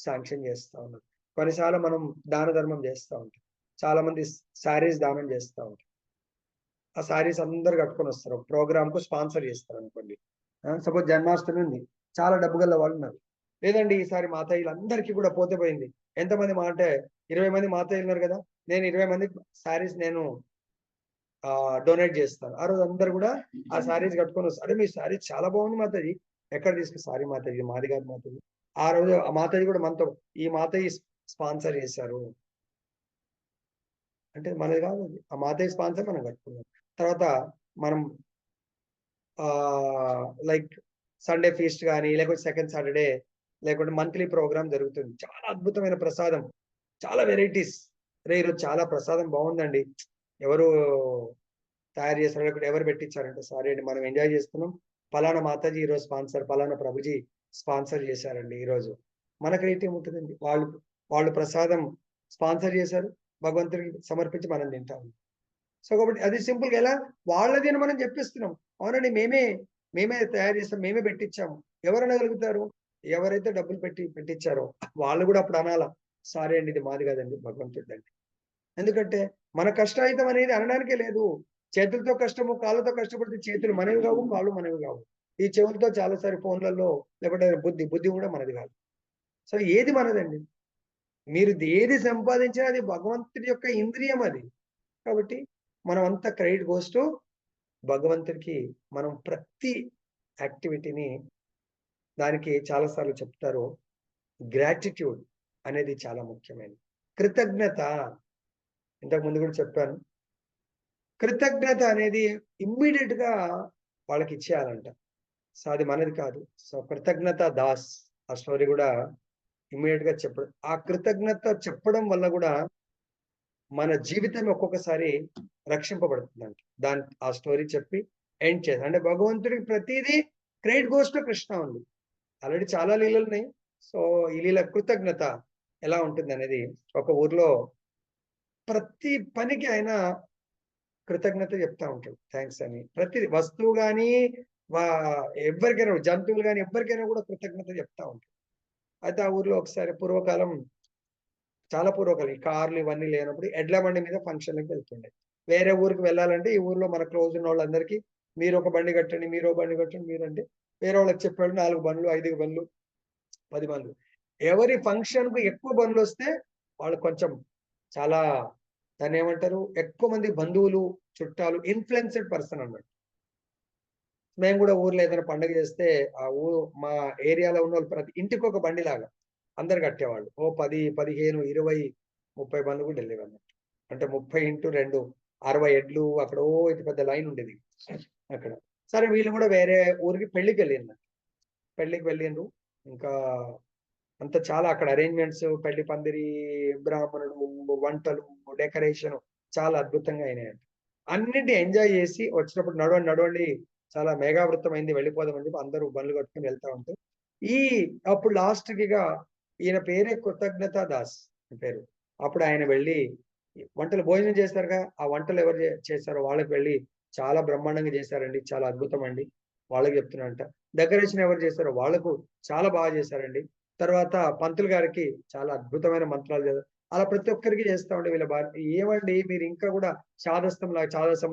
శాంక్షన్ చేస్తా ఉన్నారు. కొన్నిసార్లు మనం దాన ధర్మం చేస్తూ ఉంటాం, చాలా మంది శారీస్ దానం చేస్తూ ఉంటాం, ఆ శారీస్ అందరు కట్టుకొని వస్తారు, ప్రోగ్రామ్ కు స్పాన్సర్ చేస్తారు అనుకోండి. సపోజ్ జన్మాష్టమి ఉంది, చాలా డబ్బు గల వాళ్ళు ఉన్నారు, లేదండి ఈసారి మాతయ్యలందరికీ కూడా పోతే పోయింది. ఎంతమంది మా అంటే 20 మంది మాతయ్యలున్నారు కదా! నేను 20 మందికి శారీస్ నేను డొనేట్ చేస్తాను. ఆ రోజు అందరూ కూడా ఆ శారీస్ కట్టుకొని వస్తారు. "అరే! మీ శారీ చాలా బాగుంది మాతాజీ." ఎక్కడ సారీ మాతాజీ మాది కాదు మాతాజీ. ఆ రోజు ఆ మాతాజీ కూడా మనతో ఈ మాతాజీ స్పాన్సర్ చేశారు. అంటే మనది కాదు అది. ఆ మాతయ్య స్పాన్సర్ మనం కట్టుకున్నాం. తర్వాత మనం లైక్ సండే ఫీస్ట్ గాని, లేకపోతే సెకండ్ సాటర్‌డే లేకుంటే మంత్లీ ప్రోగ్రామ్ జరుగుతుంది. చాలా అద్భుతమైన ప్రసాదం. చాలా వెరైటీస్. "అరే! ఈరోజు చాలా ప్రసాదం బాగుందండి. ఎవరు తయారు చేశారో లేకపోతే ఎవరు పెట్టించారంటే, సారీ అండి మనం ఎంజాయ్ చేస్తున్నాం. పలానా మాతాజీ ఈరోజు స్పాన్సర్, పలానా ప్రభుజీ స్పాన్సర్ చేశారండి ఈరోజు." మనకు రేట్ ఏముంటదండి? వాళ్ళు వాళ్ళు ప్రసాదం స్పాన్సర్ చేశారు. భగవంతుడికి సమర్పించి మనం తింటాం. సో, కాబట్టి అది సింపుల్‌గా ఎలా వాళ్ళది అని మనం చెప్పిస్తున్నాం. అవునండి మేమే తయారు చేసాం. మేమే పెట్టించాము. ఎవరు అనగలుగుతారు? ఎవరైతే డబ్బులు పెట్టి పెట్టించారో వాళ్ళు కూడా అప్పుడు అనాల. సారీ అండి ఇది మాది కాదండి భగవంతుడిదండి. ఎందుకంటే మన కష్టాయితం అనేది అనడానికే లేదు. చేతులతో కష్టము, కాళ్ళతో కష్టపడితే చేతులు మనవి కావు, కాళ్ళు మనవి కావు. ఈ చెవులతో చాలా సారి ఫోన్‌లలో లేకపోతే బుద్ధి కూడా మనది కాదు. సో, ఏది మనదండి? మీరు ఏది సంపాదించినా అది భగవంతుడి యొక్క ఇంద్రియం అది. కాబట్టి మనం అంతా క్రెడిట్ గోస్ టు భగవంతుడికి. మనం ప్రతి యాక్టివిటీని దానికి చాలా సార్లు చెప్తారు. గ్రాటిట్యూడ్ అనేది చాలా ముఖ్యమైనది. కృతజ్ఞత ఇంతకు ముందు కూడా చెప్పాను. కృతజ్ఞత అనేది ఇమ్మీడియేట్‌గా వాళ్ళకిచ్చేయాలంట. సో, అది మనది కాదు. సో, కృతజ్ఞత దాస్ ఆ స్టోరీ కూడా ఇమ్మీడియేట్‌గా చెప్పడం. ఆ కృతజ్ఞత చెప్పడం వల్ల కూడా మన జీవితం ఒక్కొక్కసారి రక్షింపబడుతుందంట. ఆ స్టోరీ చెప్పి ఎండ్ చేసి అంటే భగవంతుడికి ప్రతీదీ క్రెడిట్ గోస్ టు కృష్ణ ఉంది. ఆల్రెడీ చాలా లీలలున్నాయి. సో, ఈ లీల కృతజ్ఞత ఎలా ఉంటుందనేది ఒక ఊర్లో ప్రతి పనికి ఆయన కృతజ్ఞత చెప్తా ఉంటాడు. థాంక్స్ అని. ప్రతి వస్తువు గాని, వా ఎవ్వరికైనా జంతువులు గాని ఎవ్వరికైనా కూడా కృతజ్ఞత చెప్తా ఉంటాడు. అయితే ఆ ఊర్లో ఒకసారి పూర్వకాలం చాలా పూర్వకాలం ఈ కార్లు ఇవన్నీ లేనప్పుడు ఎడ్ల బండి మీద ఫంక్షన్‌లకి వెళ్తుండే. వేరే ఊరికి వెళ్ళాలంటే ఈ ఊర్లో మన క్లోజ్ ఉన్నోళ్ళందరికీ మీరొక బండి కట్టండి, మీరో బండి కట్టండి మీరంటే వేరే వాళ్ళకి చెప్పాడు 4 బండ్లు, 5 బండ్లు, 10 బండ్లు. ఎవరి ఫంక్షన్‌కు ఎక్కువ బండ్లొస్తే వాళ్ళు కొంచెం చాలా దాన్నేమంటారు ఎక్కువ మంది బంధువులు, చుట్టాలు ఇన్‌ఫ్లుయెన్స్‌డ్ పర్సన్ అన్నట్టు. మేము గూడా ఊర్లో ఏదైనా పండగ చేస్తే మా ఏరియాలో ఉన్నోళ్ళు ప్రతి ఇంటికొక బండిలాగా అందరూ కట్టేవాళ్ళు. ఓ 10, 15, 20, 30 బండ్లు కూడా ఎళ్ళేవన్నమాట. అంటే 30x2 60 ఎడ్లు అక్కడ ఇంత పెద్ద లైన్ ఉండేది అక్కడ. సరే వీళ్ళు గూడా వేరే ఊరికి పెళ్ళికెళ్ళిండ్రు. పెళ్ళికి వెళ్ళిండ్రు. ఇంకా అంతా చాలా అక్కడ అరేంజ్‌మెంట్స్ పెళ్లి పందిరి, బ్రాహ్మణులు, వంటలు, డెకరేషన్ చాలా అద్భుతంగా అయినాయంట. అన్నిటిని ఎంజాయ్ చేసి వచ్చినప్పుడు నడవండి, నడవండి చాలా మేఘావృతమైంది వెళ్ళిపోదామని చెప్పి అందరూ బండ్లు కట్టుకొని వెళ్తా ఉంటే, ఈ అప్పుడు లాస్ట్‌కిగా ఈయన పేరే కృతజ్ఞత దాస్ పేరు. అప్పుడు ఆయన వెళ్లి వంటలు భోజనం చేశారుగా, ఆ వంటలు ఎవరు చేశారో వాళ్ళకి వెళ్లి చాలా బ్రహ్మాండంగా చేశారండి. చాలా అద్భుతమండి. వాళ్ళకి చెప్తున్నాడంట. డెకరేషన్ ఎవరు చేశారో వాళ్ళకు చాలా బాగా చేశారండి. తర్వాత పంతులు గారికి చాలా అద్భుతమైన మంత్రాలు అలా ప్రతి ఒక్కరికి చేస్తా ఉండే వీళ్ళ భార్య. ఏమండి మీరు ఇంకా కూడా చాదస్తం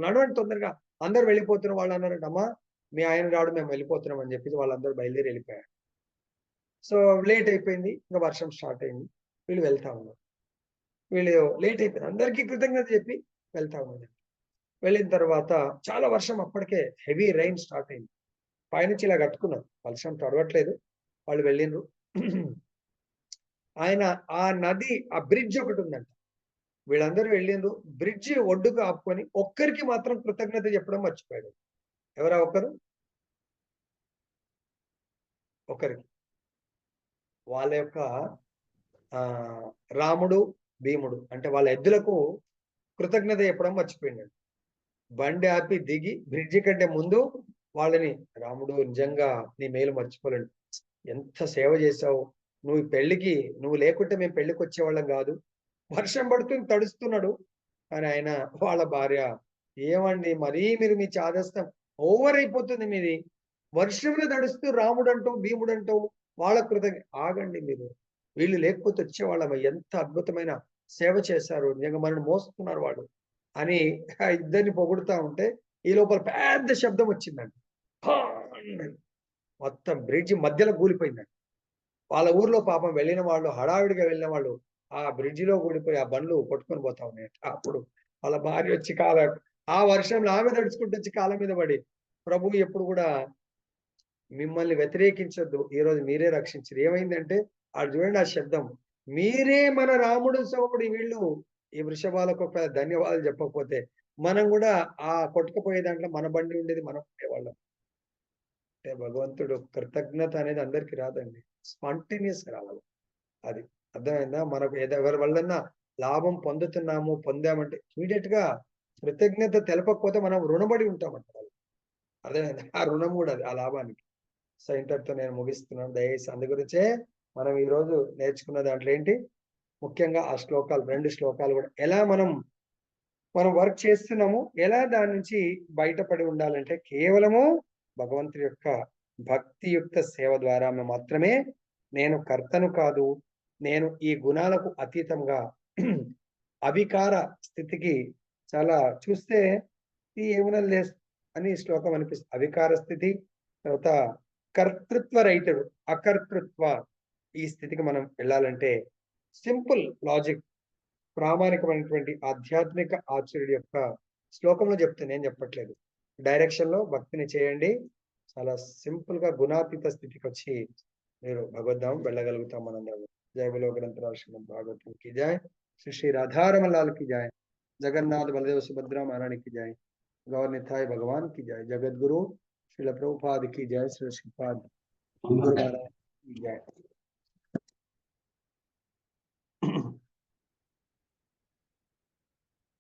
నడవండి తొందరగా అందరూ వెళ్ళిపోతున్నారు. వాళ్ళన్నారంట, "అమ్మా మీ ఆయన రాడు మేము వెళ్ళిపోతున్నాం" అని చెప్పేసి వాళ్ళందరూ బయలుదేరి వెళ్ళిపోయారు. సో లేట్ అయిపోయింది. ఇంక వర్షం స్టార్ట్ అయింది. వీళ్ళు వెళ్తా ఉన్నారు. వీళ్ళు లేట్ అయిపోయింది. అందరికీ కృతజ్ఞత చెప్పి వెళ్తా ఉన్నారు. వెళ్ళిన తర్వాత చాలా వర్షం అప్పటికే హెవీ రైన్ స్టార్ట్ అయింది. పైనుంచి ఇలా కట్టుకున్నారు. వర్షం తడవట్లేదు. వాళ్ళు వెళ్ళిండ్రు. ఆయన ఆ నది ఆ బ్రిడ్జ్ ఒకటుందంట. వీళ్ళందరూ వెళ్ళిండ్రు. బ్రిడ్జి ఒడ్డుకు ఆపుకొని ఒక్కరికి మాత్రం కృతజ్ఞత చెప్పడం మర్చిపోయాడు. ఎవరా ఒక్కరు? ఒకరికి. వాళ్ళ యొక్క రాముడు, భీముడు అంటే వాళ్ళ ఎద్దులకు కృతజ్ఞత చెప్పడం మర్చిపోయిండంట. బండి ఆపి దిగి బ్రిడ్జి కంటే ముందు వాళ్ళని రాముడు నిజంగా నీ మేలు మర్చిపోలేను. ఎంత సేవ చేశావు. నువ్వు ఈ పెళ్ళికి నువ్వు లేకుంటే మేము పెళ్ళికొచ్చేవాళ్ళం గాదు. వర్షం పడుతుంది తడుస్తున్నాడు. కానీ ఆయన వాళ్ళ భార్య ఏమండి మరీ మీరు మీ చాదస్తం ఓవర్ అయిపోతుంది మీది. వర్షంలో తడుస్తూ రాముడంటావు, భీముడంటావు వాళ్ళ ఆగండి మీరు. వీళ్ళు లేకపోతే వచ్చేవాళ్ళమా. ఎంత అద్భుతమైన సేవ చేశారు. నిజంగా మనల్ని మోస్తున్నారు వాళ్ళు అని ఆ ఇద్దరిని పొగుడుతా ఉంటే ఈ లోపల పెద్ద శబ్దం వచ్చిందండి. మొత్తం బ్రిడ్జి మధ్యలో కూలిపోయిందండి. వాళ్ళ ఊర్లో పాపం వెళ్ళిన వాళ్ళు, హడావిడిగా వెళ్ళిన వాళ్ళు ఆ బ్రిడ్జిలో కూలిపోయి ఆ బండ్లు కొట్టుకొని పోతా ఉన్నాయట. అప్పుడు వాళ్ళ భార్య వచ్చి ఆ వర్షంలో ఆమె తడుచుకుంటూ వచ్చి కాళ్ళ మీద పడి, ప్రభువు ఎప్పుడు కూడా మిమ్మల్ని వ్యతిరేకించొద్దు. ఈరోజు మీరే రక్షించరు. ఏమైందంటే ఆడు చూడండి ఆ శబ్దం. మీరే మన రాముడు సోముడు వీళ్ళు ఈ వృషభాలకు ఒక ధన్యవాదాలు చెప్పకపోతే మనం కూడా ఆ కొట్టుకుపోయే దాంట్లో మన బండి ఉండేది మనం ఉండేవాళ్ళం. అంటే భగవంతుడు కృతజ్ఞత అనేది అందరికీ రాదండి. స్పాంటేనియస్ రావాలి. అది అర్థమైందా? మనకు ఎవరి వల్లన్నా లాభం పొందామంటే ఇమీడియట్ గా కృతజ్ఞత తెలపకపోతే మనం రుణపడి ఉంటామంట వాళ్ళు. అర్థమైందా? ఆ రుణం కూడా అది ఆ లాభానికి. సో ఇంతటితో నేను ముగిస్తున్నాను. దయచేసి అందు గురించే మనం ఈ రోజు నేర్చుకున్న దాంట్లో ఏంటి ముఖ్యంగా ఆ శ్లోకాలు 2 శ్లోకాలు కూడా ఎలా మనం వర్క్ చేస్తున్నాము, ఎలా దాని నుంచి బయటపడి ఉండాలంటే కేవలము భగవంతుడి యొక్క భక్తియుక్త సేవ ద్వారా మాత్రమే నేను కర్తను కాదు, నేను ఈ గుణాలకు అతీతంగా అవికార స్థితికి చాలా చూస్తే ఈ ఏమునలే అని శ్లోకం అనిపిస్తుంది. అవికార స్థితి, తర్వాత కర్తృత్వ రహితుడు, అకర్తృత్వ ఈ స్థితికి మనం వెళ్ళాలంటే సింపుల్ లాజిక్ ప్రామాణికమైనటువంటి ఆధ్యాత్మిక ఆచార్యుడి యొక్క శ్లోకంలో చెప్తే నేను చెప్పట్లేదు. డైరెక్షన్ లో భక్తిని చేయండి. చాలా సింపుల్ గా గుణాతీత స్థితికి వచ్చి మీరు భగవద్ధామం వెళ్ళగలుగుతాం మనందరం. జయ బలో గ్రంథరాज श्रीमद् भागवतम की जय। श्री श्री राधारमण लाल की जय। जगन्नाथ बलदेव सुभद्रा महारानी की जय। गौर निताय भगवान की जय। जगत गुरु श्रील प्रभुपाद की जय। श्री श्रीपाद गुरु महाराज की जय।